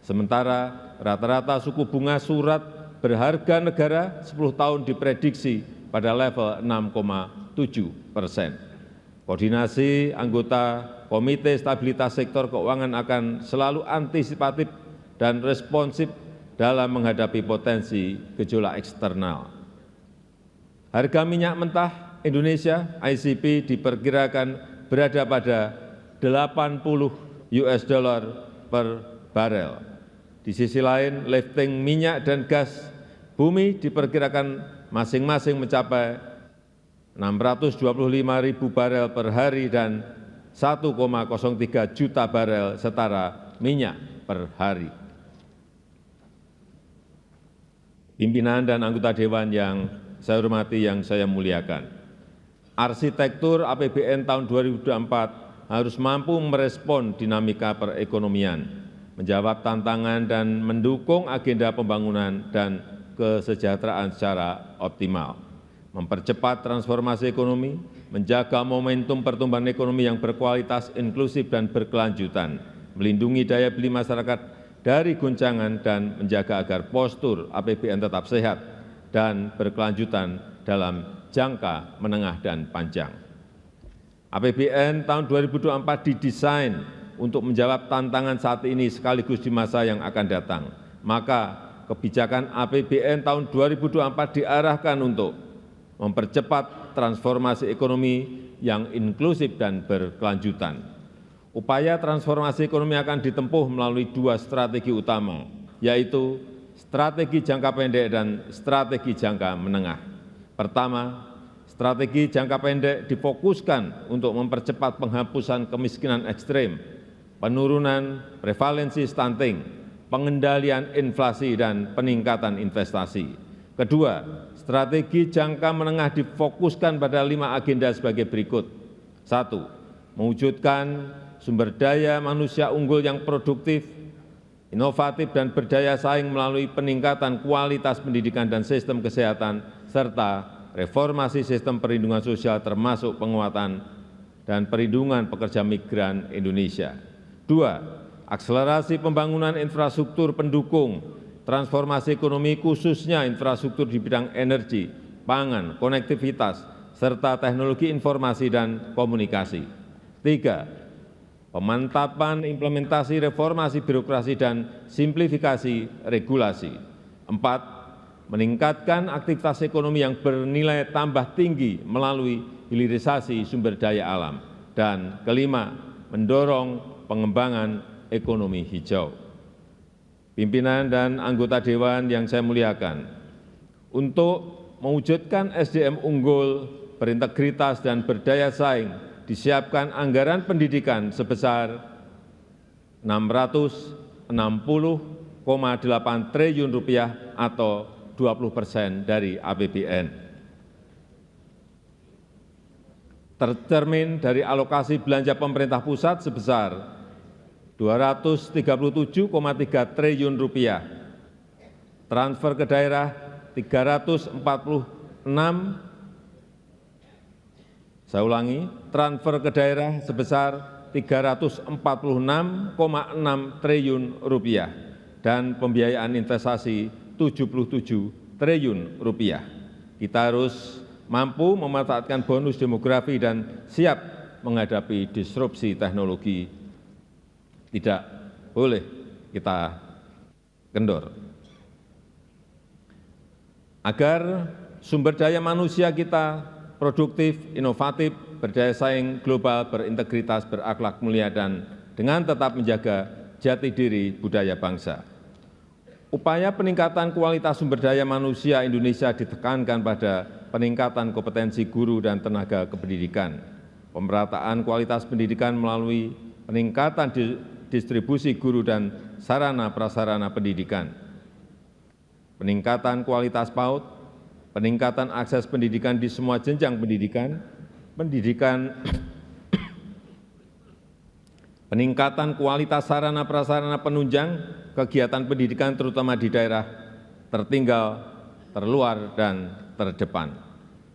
Sementara rata-rata suku bunga surat berharga negara 10 tahun diprediksi pada level 6,7%. Koordinasi anggota Komite Stabilitas Sektor Keuangan akan selalu antisipatif dan responsif dalam menghadapi potensi gejolak eksternal. Harga minyak mentah Indonesia ICP diperkirakan berada pada $80 per barel. Di sisi lain, lifting minyak dan gas bumi diperkirakan masing-masing mencapai 625.000 barel per hari dan 1,03 juta barel setara minyak per hari. Pimpinan dan anggota Dewan yang saya hormati, yang saya muliakan, arsitektur APBN tahun 2024 harus mampu merespon dinamika perekonomian, menjawab tantangan dan mendukung agenda pembangunan dan kesejahteraan secara optimal, mempercepat transformasi ekonomi, menjaga momentum pertumbuhan ekonomi yang berkualitas, inklusif, dan berkelanjutan, melindungi daya beli masyarakat dari guncangan, dan menjaga agar postur APBN tetap sehat dan berkelanjutan dalam jangka menengah dan panjang. APBN tahun 2024 didesain untuk menjawab tantangan saat ini sekaligus di masa yang akan datang. Maka kebijakan APBN tahun 2024 diarahkan untuk mempercepat transformasi ekonomi yang inklusif dan berkelanjutan. Upaya transformasi ekonomi akan ditempuh melalui dua strategi utama, yaitu strategi jangka pendek dan strategi jangka menengah. Pertama, strategi jangka pendek difokuskan untuk mempercepat penghapusan kemiskinan ekstrem, penurunan prevalensi stunting, pengendalian inflasi, dan peningkatan investasi. Kedua, strategi jangka menengah difokuskan pada 5 agenda sebagai berikut. 1. Mewujudkan sumber daya manusia unggul yang produktif, inovatif, dan berdaya saing melalui peningkatan kualitas pendidikan dan sistem kesehatan, serta reformasi sistem perlindungan sosial termasuk penguatan dan perlindungan pekerja migran Indonesia. 2. Akselerasi pembangunan infrastruktur pendukung transformasi ekonomi khususnya infrastruktur di bidang energi, pangan, konektivitas, serta teknologi informasi dan komunikasi. 3. Pemantapan implementasi reformasi birokrasi dan simplifikasi regulasi. 4. Meningkatkan aktivitas ekonomi yang bernilai tambah tinggi melalui hilirisasi sumber daya alam. Dan kelima, mendorong pengembangan ekonomi hijau. Pimpinan dan anggota Dewan yang saya muliakan, untuk mewujudkan SDM unggul, berintegritas dan berdaya saing, disiapkan anggaran pendidikan sebesar Rp660,8 triliun atau 20% dari APBN. Tercermin dari alokasi belanja pemerintah pusat sebesar Rp237,3 triliun, transfer ke daerah 346, saya ulangi, transfer ke daerah sebesar Rp346,6 triliun dan pembiayaan investasi Rp77 triliun. Kita harus mampu memanfaatkan bonus demografi dan siap menghadapi disrupsi teknologi. Tidak boleh kita kendor. Agar sumber daya manusia kita produktif, inovatif, berdaya saing global, berintegritas, berakhlak mulia, dan dengan tetap menjaga jati diri budaya bangsa. Upaya peningkatan kualitas sumber daya manusia Indonesia ditekankan pada peningkatan kompetensi guru dan tenaga kependidikan, pemerataan kualitas pendidikan melalui peningkatan distribusi guru dan sarana prasarana pendidikan, peningkatan kualitas PAUD, peningkatan akses pendidikan di semua jenjang pendidikan, peningkatan kualitas sarana prasarana penunjang kegiatan pendidikan terutama di daerah tertinggal, terluar, dan terdepan,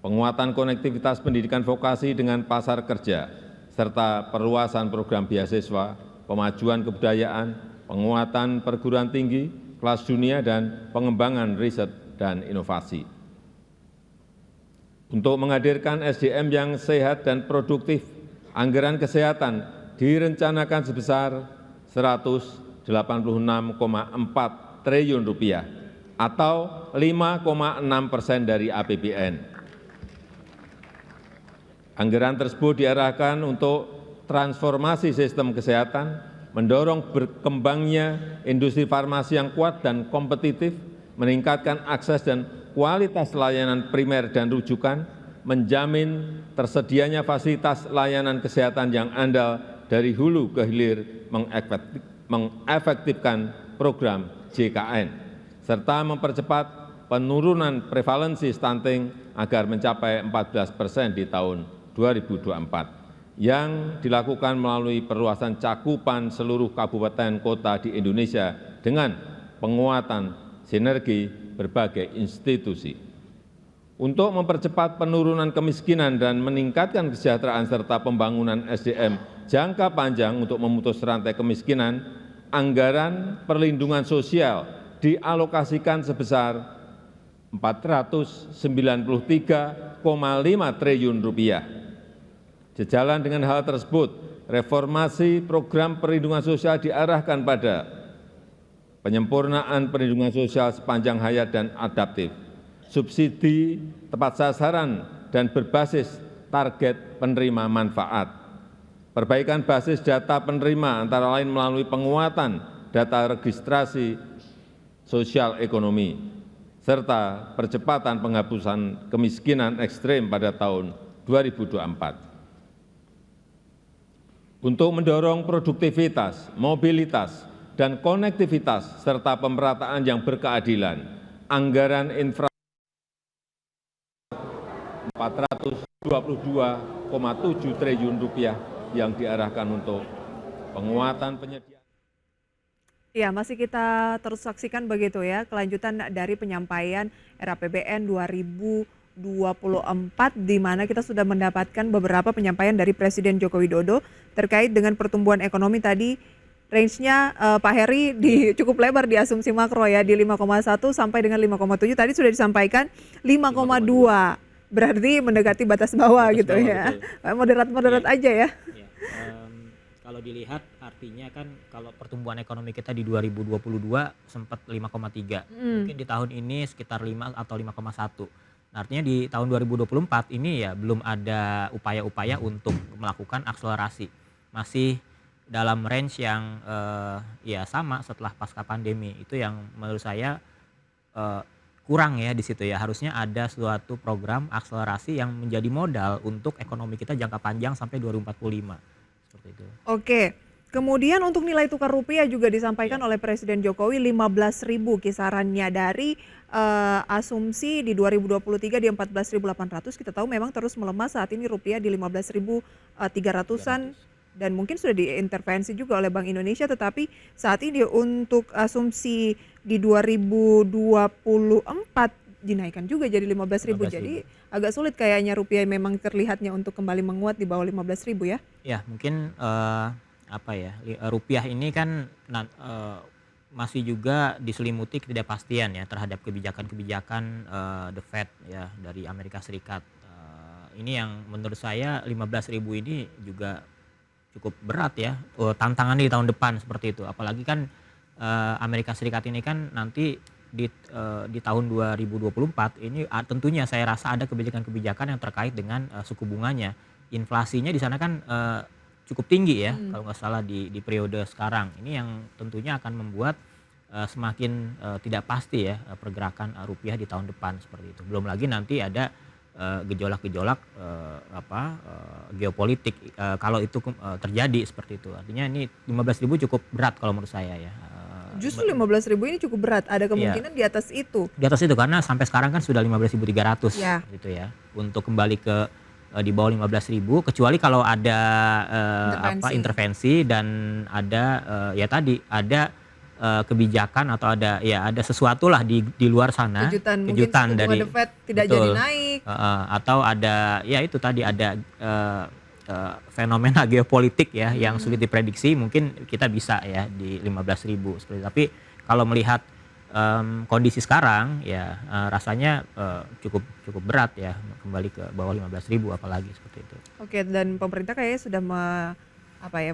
penguatan konektivitas pendidikan vokasi dengan pasar kerja, serta perluasan program beasiswa, pemajuan kebudayaan, penguatan perguruan tinggi, kelas dunia, dan pengembangan riset dan inovasi. Untuk menghadirkan SDM yang sehat dan produktif, anggaran kesehatan direncanakan sebesar Rp186,4 triliun atau 5,6% dari APBN. Anggaran tersebut diarahkan untuk transformasi sistem kesehatan, mendorong berkembangnya industri farmasi yang kuat dan kompetitif, meningkatkan akses dan kualitas layanan primer dan rujukan, menjamin tersedianya fasilitas layanan kesehatan yang andal dari hulu ke hilir, mengefektifkan program JKN, serta mempercepat penurunan prevalensi stunting agar mencapai 14% di tahun 2024. Yang dilakukan melalui perluasan cakupan seluruh kabupaten kota di Indonesia dengan penguatan sinergi berbagai institusi. Untuk mempercepat penurunan kemiskinan dan meningkatkan kesejahteraan serta pembangunan SDM jangka panjang untuk memutus rantai kemiskinan, anggaran perlindungan sosial dialokasikan sebesar Rp493,5 triliun. Sejalan dengan hal tersebut, reformasi program perlindungan sosial diarahkan pada penyempurnaan perlindungan sosial sepanjang hayat dan adaptif, subsidi tepat sasaran dan berbasis target penerima manfaat, perbaikan basis data penerima antara lain melalui penguatan data registrasi sosial ekonomi, serta percepatan penghapusan kemiskinan ekstrem pada tahun 2024. Untuk mendorong produktivitas, mobilitas, dan konektivitas serta pemerataan yang berkeadilan, anggaran infrastruktur Rp422,7 triliun yang diarahkan untuk penguatan penyediaan. Ya, masih kita terus saksikan begitu ya, kelanjutan dari penyampaian RAPBN 2022 di mana kita sudah mendapatkan beberapa penyampaian dari Presiden Joko Widodo terkait dengan pertumbuhan ekonomi tadi. Range-nya Pak Heri cukup lebar di asumsi makro ya, di 5,1 sampai dengan 5,7. Tadi sudah disampaikan 5,2. Berarti mendekati batas bawah gitu bawah, ya. betul. Moderat-moderat aja ya. Ya, kalau dilihat artinya kan kalau pertumbuhan ekonomi kita di 2022 sempat 5,3. Mungkin di tahun ini sekitar 5 atau 5,1. Nah, artinya di tahun 2024 ini ya belum ada upaya-upaya untuk melakukan akselerasi. Masih dalam range yang ya sama setelah pasca pandemi. Itu yang menurut saya kurang ya di situ ya. Harusnya ada suatu program akselerasi yang menjadi modal untuk ekonomi kita jangka panjang sampai 2045. Seperti itu. Oke. Kemudian untuk nilai tukar rupiah juga disampaikan oleh Presiden Jokowi 15.000 kisarannya dari asumsi di 2023 di 14.800. Kita tahu memang terus melemah saat ini rupiah di 15.300-an dan mungkin sudah diintervensi juga oleh Bank Indonesia, tetapi saat ini untuk asumsi di 2024 dinaikkan juga jadi 15.000. Jadi agak sulit kayaknya rupiah memang terlihatnya untuk kembali menguat di bawah 15.000 ya. Ya, mungkin rupiah ini kan masih juga diselimuti ketidakpastian ya terhadap kebijakan-kebijakan The Fed ya dari Amerika Serikat. Ini yang menurut saya 15.000 ini juga cukup berat ya, tantangannya di tahun depan seperti itu. Apalagi kan Amerika Serikat ini kan nanti di tahun 2024 ini tentunya saya rasa ada kebijakan-kebijakan yang terkait dengan suku bunganya. Inflasinya di sana kan cukup tinggi ya kalau nggak salah di periode sekarang. Ini yang tentunya akan membuat semakin tidak pasti ya pergerakan rupiah di tahun depan seperti itu. Belum lagi nanti ada gejolak-gejolak geopolitik kalau itu terjadi seperti itu. Artinya ini 15.000 cukup berat kalau menurut saya ya. Justru 15.000 ini cukup berat, ada kemungkinan di atas itu. Di atas itu karena sampai sekarang kan sudah 15.300 ya. gitu ya. Untuk kembali ke di bawah 15.000 kecuali kalau ada intervensi dan ada ya tadi ada kebijakan atau ada sesuatu lah di luar sana kejutan dari The Fed tidak jadi naik atau ada ya itu tadi ada fenomena geopolitik ya yang sulit diprediksi, mungkin kita bisa ya di 15.000 seperti itu. Tapi kalau melihat kondisi sekarang ya rasanya cukup berat ya kembali ke bawah 15.000 apalagi seperti itu. Oke, dan pemerintah kayaknya sudah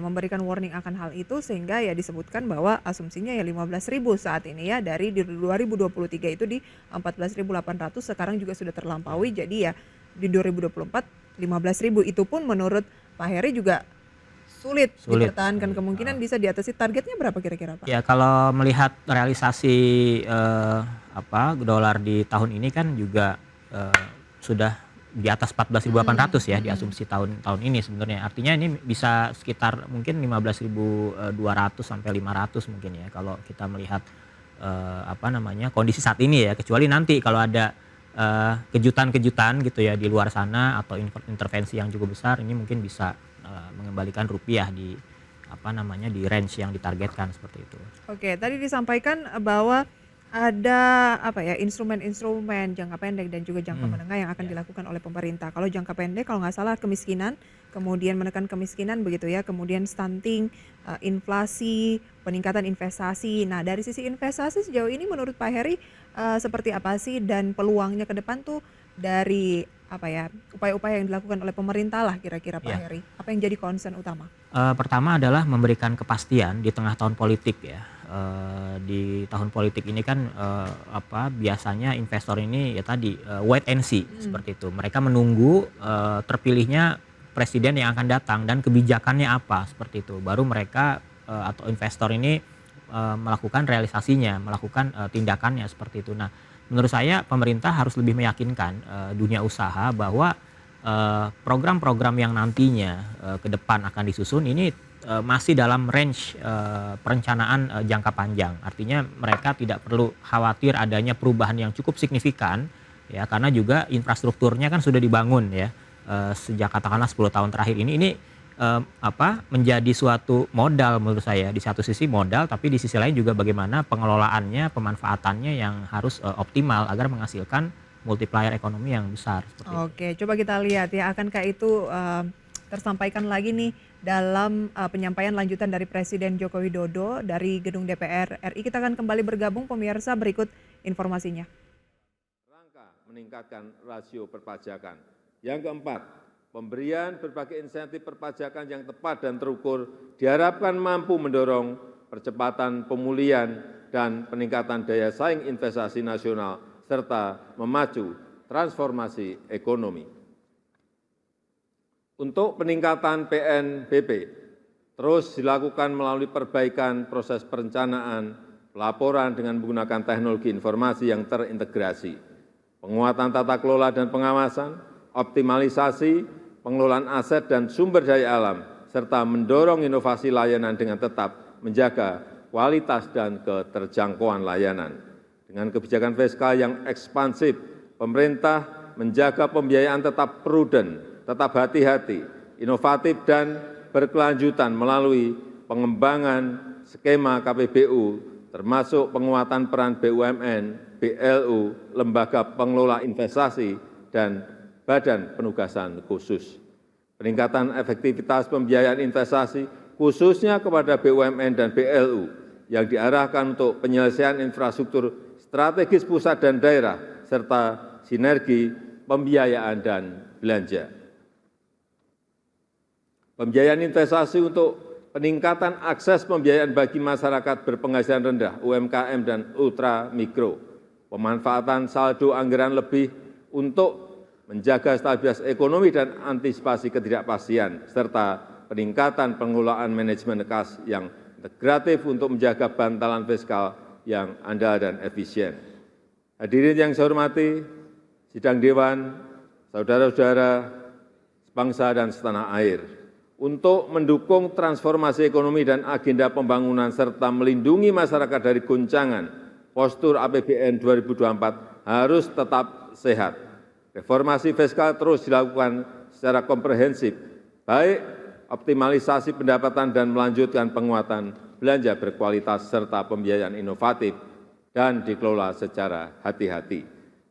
memberikan warning akan hal itu sehingga ya disebutkan bahwa asumsinya ya 15.000 saat ini ya, dari di 2023 itu di 14.800, sekarang juga sudah terlampaui, jadi ya di 2024 15.000 itu pun menurut Pak Heri juga sulit dipertahankan, kemungkinan bisa diatasi. Targetnya berapa kira-kira Pak? Ya kalau melihat realisasi dolar di tahun ini kan juga sudah di atas 14.800 ya di asumsi tahun ini sebenarnya. Artinya ini bisa sekitar mungkin 15.200 sampai 500 mungkin ya kalau kita melihat kondisi saat ini ya, kecuali nanti kalau ada kejutan-kejutan gitu ya di luar sana atau intervensi yang cukup besar, ini mungkin bisa mengembalikan rupiah di di range yang ditargetkan seperti itu. Oke, tadi disampaikan bahwa ada instrumen-instrumen jangka pendek dan juga jangka menengah yang akan dilakukan oleh pemerintah. Kalau jangka pendek kalau nggak salah kemiskinan, kemudian menekan kemiskinan begitu ya, kemudian stunting, inflasi, peningkatan investasi. Nah dari sisi investasi sejauh ini menurut Pak Heri seperti apa sih dan peluangnya ke depan tuh dari upaya-upaya yang dilakukan oleh pemerintah lah kira-kira Pak Heri? Apa yang jadi concern utama? Pertama adalah memberikan kepastian di tengah tahun politik ya. Di tahun politik ini kan biasanya investor ini ya tadi wait and see seperti itu. Mereka menunggu terpilihnya presiden yang akan datang dan kebijakannya apa seperti itu. Baru mereka atau investor ini melakukan realisasinya, melakukan tindakannya seperti itu. Nah, menurut saya pemerintah harus lebih meyakinkan dunia usaha bahwa program-program yang nantinya ke depan akan disusun ini masih dalam range perencanaan jangka panjang. Artinya mereka tidak perlu khawatir adanya perubahan yang cukup signifikan ya, karena juga infrastrukturnya kan sudah dibangun ya sejak katakanlah 10 tahun terakhir ini menjadi suatu modal menurut saya. Di satu sisi modal, tapi di sisi lain juga bagaimana pengelolaannya, pemanfaatannya yang harus optimal agar menghasilkan multiplier ekonomi yang besar. Seperti itu. Oke, coba kita lihat ya, akankah itu tersampaikan lagi nih dalam penyampaian lanjutan dari Presiden Joko Widodo dari Gedung DPR RI. Kita akan kembali bergabung pemirsa, berikut informasinya. Rangka meningkatkan rasio perpajakan. Yang keempat, pemberian berbagai insentif perpajakan yang tepat dan terukur diharapkan mampu mendorong percepatan pemulihan dan peningkatan daya saing investasi nasional serta memacu transformasi ekonomi. Untuk peningkatan PNBP, terus dilakukan melalui perbaikan proses perencanaan, pelaporan dengan menggunakan teknologi informasi yang terintegrasi, penguatan tata kelola dan pengawasan, optimalisasi pengelolaan aset dan sumber daya alam, serta mendorong inovasi layanan dengan tetap menjaga kualitas dan keterjangkauan layanan. Dengan kebijakan fiskal yang ekspansif, pemerintah menjaga pembiayaan tetap prudent, tetap hati-hati, inovatif dan berkelanjutan melalui pengembangan skema KPBU, termasuk penguatan peran BUMN, BLU, lembaga pengelola investasi, dan badan penugasan khusus. Peningkatan efektivitas pembiayaan investasi, khususnya kepada BUMN dan BLU, yang diarahkan untuk penyelesaian infrastruktur strategis pusat dan daerah, serta sinergi pembiayaan dan belanja. Pembiayaan investasi untuk peningkatan akses pembiayaan bagi masyarakat berpenghasilan rendah, UMKM dan ultra mikro. Pemanfaatan saldo anggaran lebih untuk menjaga stabilitas ekonomi dan antisipasi ketidakpastian, serta peningkatan pengelolaan manajemen kas yang integratif untuk menjaga bantalan fiskal yang andal dan efisien. Hadirin yang saya hormati, sidang dewan, saudara-saudara sebangsa dan setanah air, untuk mendukung transformasi ekonomi dan agenda pembangunan serta melindungi masyarakat dari goncangan, postur APBN 2024 harus tetap sehat. Reformasi fiskal terus dilakukan secara komprehensif, baik optimalisasi pendapatan dan melanjutkan penguatan belanja berkualitas serta pembiayaan inovatif dan dikelola secara hati-hati.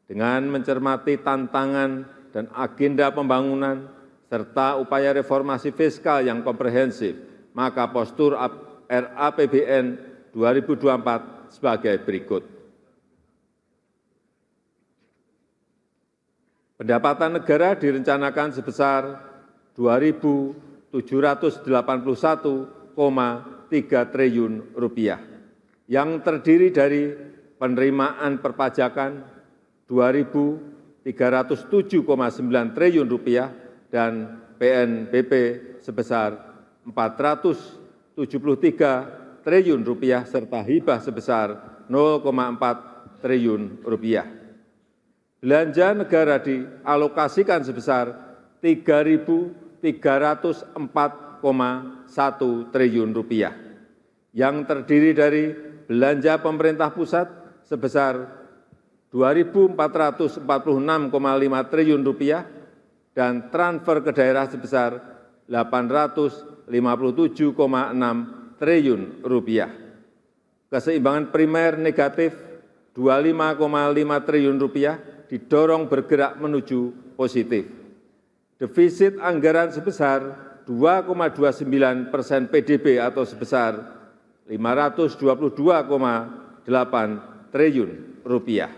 Dengan mencermati tantangan dan agenda pembangunan serta upaya reformasi fiskal yang komprehensif, maka postur RAPBN 2024 sebagai berikut. Pendapatan negara direncanakan sebesar 2.781,3 triliun rupiah, yang terdiri dari penerimaan perpajakan 2.307,9 triliun rupiah dan PNBP sebesar 473 triliun rupiah serta hibah sebesar 0,4 triliun rupiah. Belanja negara dialokasikan sebesar 3.304,1 triliun rupiah, yang terdiri dari belanja pemerintah pusat sebesar 2.446,5 triliun rupiah dan transfer ke daerah sebesar 857,6 triliun rupiah. Keseimbangan primer negatif 25,5 triliun rupiah didorong bergerak menuju positif. Defisit anggaran sebesar 2,29% PDB atau sebesar 522,8 triliun rupiah.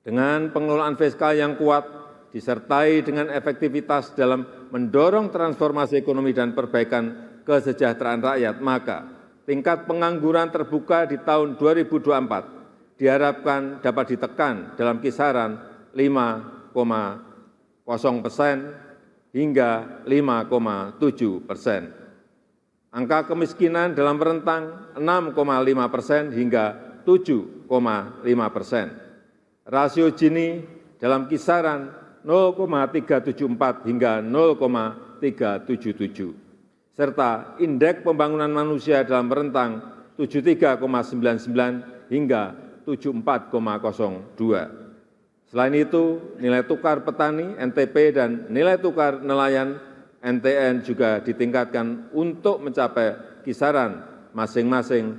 Dengan pengelolaan fiskal yang kuat, disertai dengan efektivitas dalam mendorong transformasi ekonomi dan perbaikan kesejahteraan rakyat, maka tingkat pengangguran terbuka di tahun 2024 diharapkan dapat ditekan dalam kisaran 5,0% hingga 5,7%. Angka kemiskinan dalam rentang 6,5% hingga 7,5%. Rasio Gini dalam kisaran 0,374 hingga 0,377. Serta indeks pembangunan manusia dalam rentang 73,99 hingga 74,02. Selain itu, nilai tukar petani (NTP) dan nilai tukar nelayan (NTN) juga ditingkatkan untuk mencapai kisaran masing-masing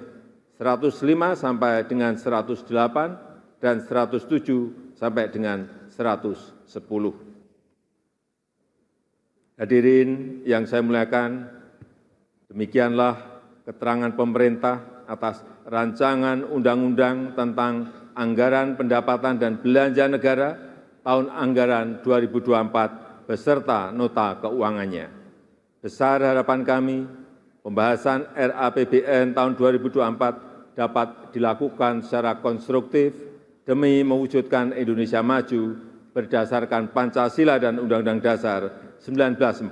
105 sampai dengan 108 dan 107 sampai dengan 110. Hadirin yang saya muliakan, demikianlah keterangan pemerintah atas rancangan undang-undang tentang anggaran pendapatan dan belanja negara tahun anggaran 2024 beserta nota keuangannya. Besar harapan kami, pembahasan RAPBN tahun 2024 dapat dilakukan secara konstruktif demi mewujudkan Indonesia maju berdasarkan Pancasila dan Undang-Undang Dasar 1945.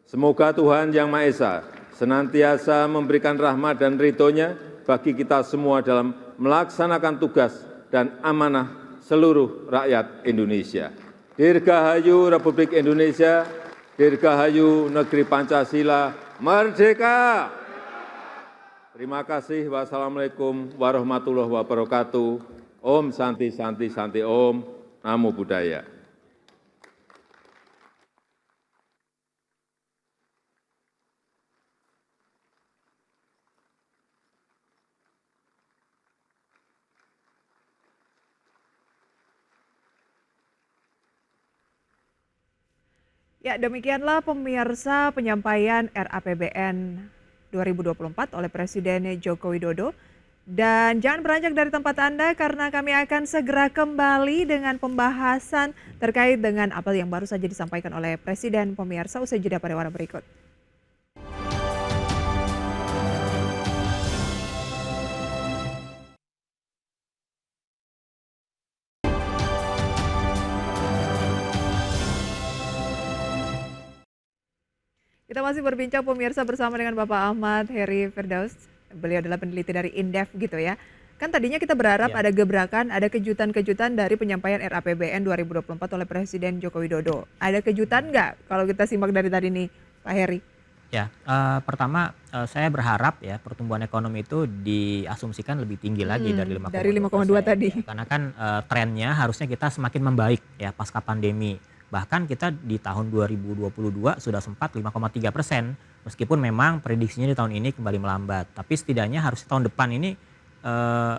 Semoga Tuhan Yang Maha Esa senantiasa memberikan rahmat dan ridho-Nya bagi kita semua dalam melaksanakan tugas dan amanah seluruh rakyat Indonesia. Dirgahayu Republik Indonesia, Dirgahayu Negeri Pancasila, Merdeka! Terima kasih. Wassalamualaikum warahmatullahi wabarakatuh. Om Santi Santi Santi Om. Namo Buddhaya. Ya, demikianlah pemirsa penyampaian RAPBN 2024 oleh Presiden Joko Widodo. Dan jangan beranjak dari tempat Anda karena kami akan segera kembali dengan pembahasan terkait dengan apa yang baru saja disampaikan oleh Presiden pemirsa usai jeda pada warna berikut. Kita masih berbincang pemirsa bersama dengan Bapak Ahmad Heri Firdaus. Beliau adalah peneliti dari Indef gitu ya. Kan tadinya kita berharap ada gebrakan, ada kejutan-kejutan dari penyampaian RAPBN 2024 oleh Presiden Joko Widodo. Ada kejutan nggak kalau kita simak dari tadi nih Pak Heri? Ya, pertama saya berharap ya pertumbuhan ekonomi itu diasumsikan lebih tinggi lagi dari 5,2%. Dari 5,2 tadi. Ya, karena kan trennya harusnya kita semakin membaik ya pasca pandemi. Bahkan kita di tahun 2022 sudah sempat 5,3%. Meskipun memang prediksinya di tahun ini kembali melambat. Tapi setidaknya harus tahun depan ini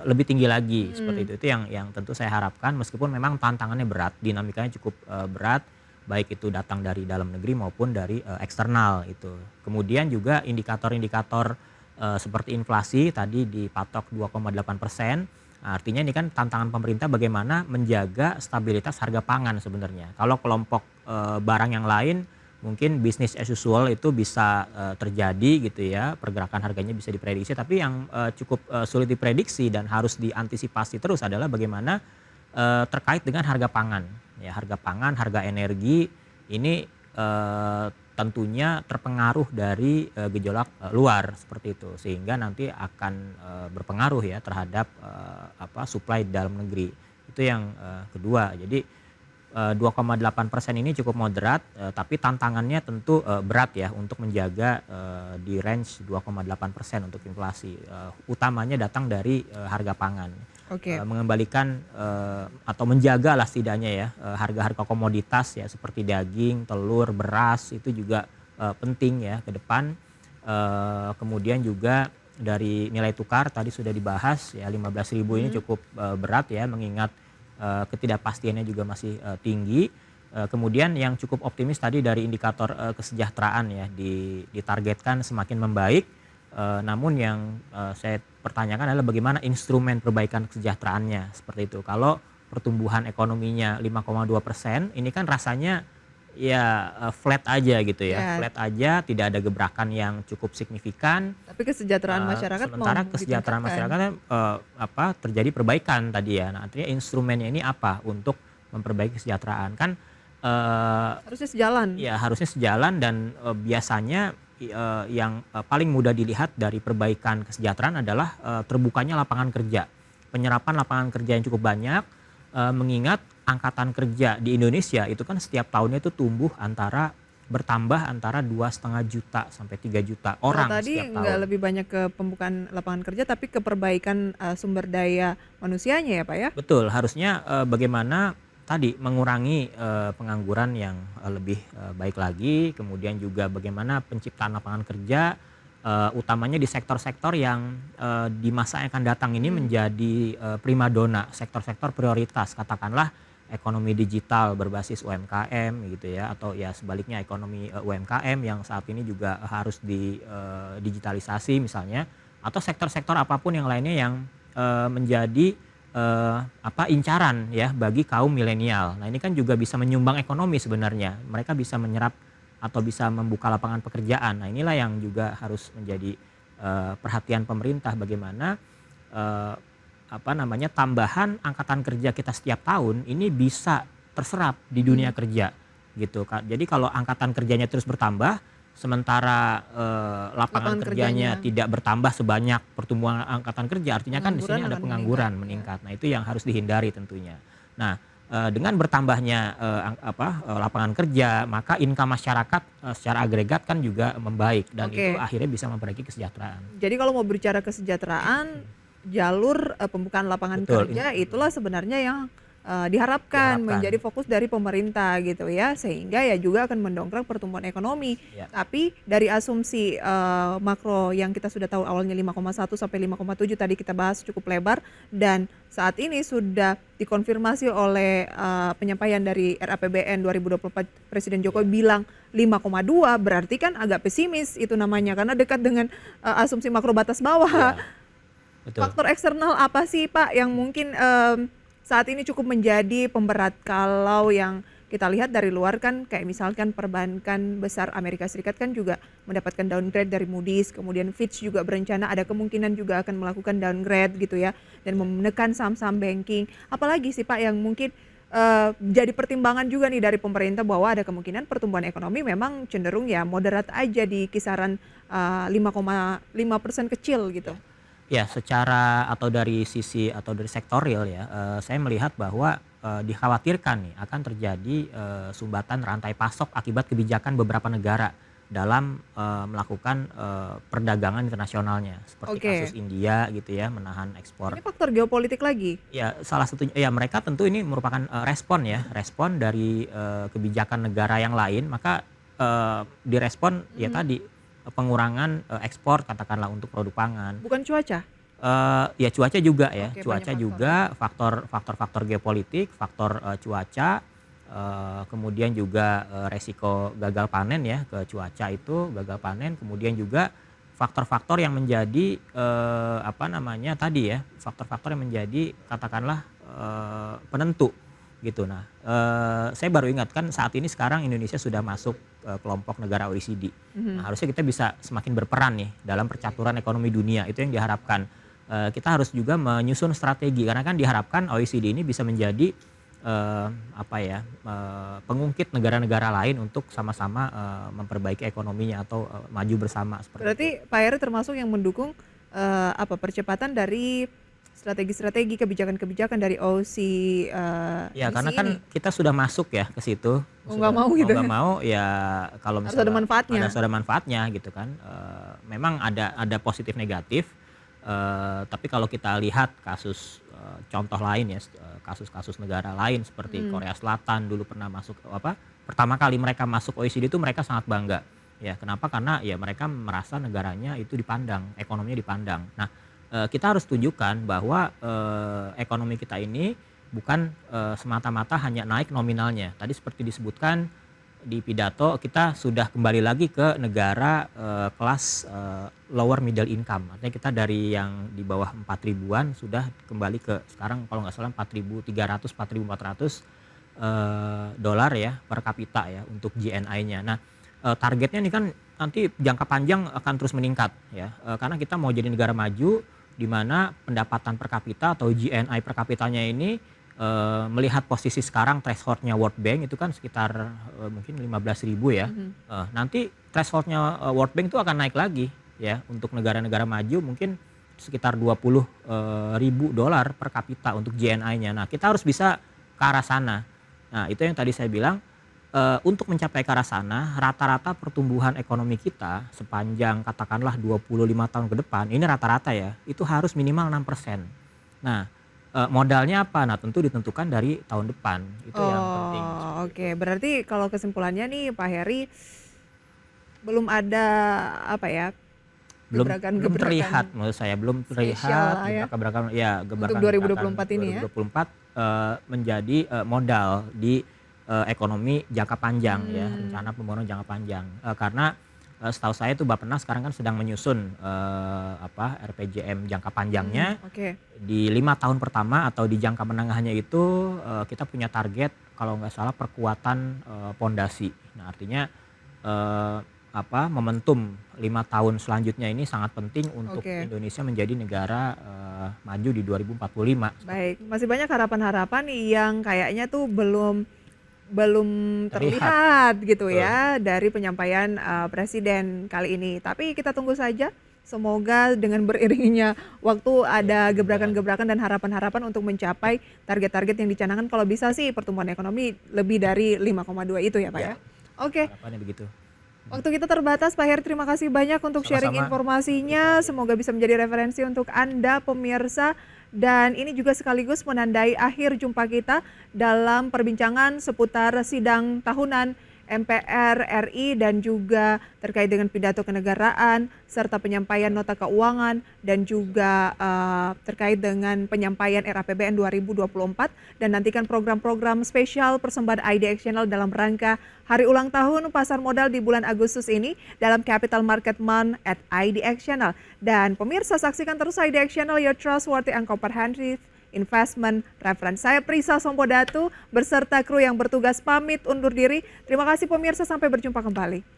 lebih tinggi lagi. Seperti itu. Itu yang tentu saya harapkan meskipun memang tantangannya berat. Dinamikanya cukup berat. Baik itu datang dari dalam negeri maupun dari eksternal itu. Kemudian juga indikator-indikator seperti inflasi tadi dipatok 2,8%. Artinya ini kan tantangan pemerintah bagaimana menjaga stabilitas harga pangan sebenarnya. Kalau kelompok barang yang lain mungkin bisnis as usual itu bisa terjadi gitu ya, pergerakan harganya bisa diprediksi. Tapi yang cukup sulit diprediksi dan harus diantisipasi terus adalah bagaimana terkait dengan harga pangan. Ya, harga pangan, harga energi ini tentunya terpengaruh dari gejolak luar seperti itu, sehingga nanti akan berpengaruh ya terhadap supply dalam negeri. Itu yang kedua. Jadi 2,8% ini cukup moderat, tapi tantangannya tentu berat ya untuk menjaga di range 2,8% untuk inflasi. Utamanya datang dari harga pangan. Mengembalikan atau menjaga lah setidaknya ya harga-harga komoditas ya seperti daging, telur, beras itu juga penting ya ke depan. Kemudian juga dari nilai tukar tadi sudah dibahas ya 15.000 ini cukup berat ya mengingat ketidakpastiannya juga masih tinggi. Kemudian yang cukup optimis tadi dari indikator kesejahteraan ya ditargetkan semakin membaik. Namun yang saya pertanyakan adalah bagaimana instrumen perbaikan kesejahteraannya seperti itu. Kalau pertumbuhan ekonominya 5,2%, ini kan rasanya ya flat aja gitu ya, flat aja, tidak ada gebrakan yang cukup signifikan. Tapi kesejahteraan masyarakat sementara kesejahteraan masyarakat terjadi perbaikan tadi ya. Nah, artinya instrumennya ini apa untuk memperbaiki kesejahteraan kan? Harusnya sejalan. Ya, harusnya sejalan dan biasanya yang paling mudah dilihat dari perbaikan kesejahteraan adalah terbukanya lapangan kerja. Penyerapan lapangan kerja yang cukup banyak, mengingat angkatan kerja di Indonesia itu kan setiap tahunnya itu bertambah antara 2,5 juta sampai 3 juta orang tadi setiap tahun. Nggak lebih banyak ke pembukaan lapangan kerja tapi ke perbaikan sumber daya manusianya ya Pak ya? Betul, harusnya bagaimana tadi mengurangi pengangguran yang lebih baik lagi, kemudian juga bagaimana penciptaan lapangan kerja utamanya di sektor-sektor yang di masa yang akan datang ini menjadi primadona, sektor-sektor prioritas, katakanlah ekonomi digital berbasis UMKM gitu ya, atau ya sebaliknya ekonomi UMKM yang saat ini juga harus digitalisasi misalnya, atau sektor-sektor apapun yang lainnya yang menjadi incaran ya bagi kaum milenial. Nah, ini kan juga bisa menyumbang ekonomi sebenarnya. Mereka bisa menyerap atau bisa membuka lapangan pekerjaan. Nah, inilah yang juga harus menjadi perhatian pemerintah, bagaimana tambahan angkatan kerja kita setiap tahun ini bisa terserap di dunia kerja gitu. Jadi kalau angkatan kerjanya terus bertambah sementara lapangan kerjanya tidak bertambah sebanyak pertumbuhan angkatan kerja, artinya kan di sini ada pengangguran meningkat. Nah, itu yang harus dihindari tentunya. Nah, dengan bertambahnya lapangan kerja, maka income masyarakat secara agregat kan juga membaik dan itu akhirnya bisa memperbaiki kesejahteraan. Jadi kalau mau bicara kesejahteraan, jalur pembukaan lapangan kerja itulah sebenarnya yang diharapkan menjadi fokus dari pemerintah gitu ya, sehingga ya juga akan mendongkrak pertumbuhan ekonomi. Tapi dari asumsi makro yang kita sudah tahu awalnya 5,1 sampai 5,7 tadi kita bahas cukup lebar, dan saat ini sudah dikonfirmasi oleh penyampaian dari RAPBN 2024, Presiden Jokowi bilang 5,2, berarti kan agak pesimis itu namanya karena dekat dengan asumsi makro batas bawah. Betul. Faktor eksternal apa sih Pak yang mungkin saat ini cukup menjadi pemberat? Kalau yang kita lihat dari luar kan kayak misalkan perbankan besar Amerika Serikat kan juga mendapatkan downgrade dari Moody's, kemudian Fitch juga berencana ada kemungkinan juga akan melakukan downgrade gitu ya, dan menekan saham-saham banking. Apalagi sih Pak yang mungkin jadi pertimbangan juga nih dari pemerintah bahwa ada kemungkinan pertumbuhan ekonomi memang cenderung ya moderat aja di kisaran 5,5% kecil gitu. Ya, secara atau dari sisi atau dari sektorial ya, saya melihat bahwa dikhawatirkan nih akan terjadi sumbatan rantai pasok akibat kebijakan beberapa negara dalam melakukan perdagangan internasionalnya, seperti kasus India gitu ya, menahan ekspor. Ini faktor geopolitik lagi? Ya, salah satunya ya, mereka tentu ini merupakan respon dari kebijakan negara yang lain, maka direspon ya tadi pengurangan ekspor katakanlah untuk produk pangan. Bukan cuaca? Ya cuaca juga ya, cuaca banyak juga faktor geopolitik, faktor cuaca, kemudian juga resiko gagal panen ya ke cuaca itu gagal panen, kemudian juga faktor-faktor yang menjadi faktor-faktor yang menjadi katakanlah penentu gitu. Nah, saya baru ingat kan saat ini sekarang Indonesia sudah masuk kelompok negara OECD. Nah, harusnya kita bisa semakin berperan nih dalam percaturan ekonomi dunia. Itu yang diharapkan. Kita harus juga menyusun strategi karena kan diharapkan OECD ini bisa menjadi pengungkit negara-negara lain untuk sama-sama memperbaiki ekonominya atau maju bersama seperti Berarti itu. Pak Heri termasuk yang mendukung percepatan dari strategi-strategi kebijakan-kebijakan dari Ya karena kan kita sudah masuk ya ke situ. Nggak mau gitu. Nggak mau ya, kalau misalnya harus ada manfaatnya. ada manfaatnya gitu kan. Memang ada positif negatif. Tapi kalau kita lihat kasus contoh lain ya, kasus-kasus negara lain seperti Korea Selatan dulu pernah masuk pertama kali mereka masuk OECD itu mereka sangat bangga. Ya, kenapa? Karena ya mereka merasa negaranya itu dipandang, ekonominya dipandang. Nah, kita harus tunjukkan bahwa ekonomi kita ini bukan semata-mata hanya naik nominalnya. Tadi seperti disebutkan di pidato, kita sudah kembali lagi ke negara kelas lower middle income. Artinya kita dari yang di bawah 4 ribuan sudah kembali ke sekarang kalau nggak salah 4.300, 4.400 dolar ya per kapita ya untuk GNI-nya. Nah, targetnya ini kan nanti jangka panjang akan terus meningkat ya, karena kita mau jadi negara maju di mana pendapatan per kapita atau GNI per kapitanya ini melihat posisi sekarang thresholdnya World Bank itu kan sekitar mungkin 15.000 ya. Nanti thresholdnya World Bank itu akan naik lagi ya, untuk negara-negara maju mungkin sekitar 20.000 dolar per kapita untuk GNI-nya. Nah, kita harus bisa ke arah sana. Nah, itu yang tadi saya bilang, untuk mencapai ke arah sana, rata-rata pertumbuhan ekonomi kita sepanjang katakanlah 25 tahun ke depan, ini rata-rata ya, itu harus minimal 6%. Nah, modalnya apa? Nah, tentu ditentukan dari tahun depan. Itu yang penting. Oke, berarti kalau kesimpulannya nih Pak Heri, belum ada belum gebrakan-gebrakan terlihat menurut saya, belum spesial terlihat lah ya, gebrakan untuk 2024 ini ya. 2024 menjadi modal di ekonomi jangka panjang ya, rencana pembangunan jangka panjang. Karena setahu saya itu Bappenas sekarang kan sedang menyusun RPJM jangka panjangnya. Di 5 tahun pertama atau di jangka menengahnya itu kita punya target kalau nggak salah perkuatan pondasi. Nah artinya momentum 5 tahun selanjutnya ini sangat penting untuk Indonesia menjadi negara maju di 2045. Baik, masih banyak harapan-harapan yang kayaknya tuh belum terlihat gitu ya dari penyampaian Presiden kali ini. Tapi kita tunggu saja. Semoga dengan beriringnya waktu ada gebrakan-gebrakan dan harapan-harapan untuk mencapai target-target yang dicanangkan. Kalau bisa sih pertumbuhan ekonomi lebih dari 5,2 itu ya Pak ya. Oke. Harapannya begitu. Waktu kita terbatas, Pak Heri, terima kasih banyak untuk sharing informasinya. Semoga bisa menjadi referensi untuk Anda pemirsa. Dan ini juga sekaligus menandai akhir jumpa kita dalam perbincangan seputar sidang tahunan MPR RI dan juga terkait dengan pidato kenegaraan serta penyampaian nota keuangan dan juga terkait dengan penyampaian RAPBN 2024 dan nantikan program-program spesial persembahan IDX Channel dalam rangka hari ulang tahun pasar modal di bulan Agustus ini dalam Capital Market Month at IDX Channel. Dan pemirsa saksikan terus IDX Channel, your trustworthy and comprehensive investment reference. Saya Prisa Sompodatu beserta kru yang bertugas pamit undur diri. Terima kasih pemirsa, sampai berjumpa kembali.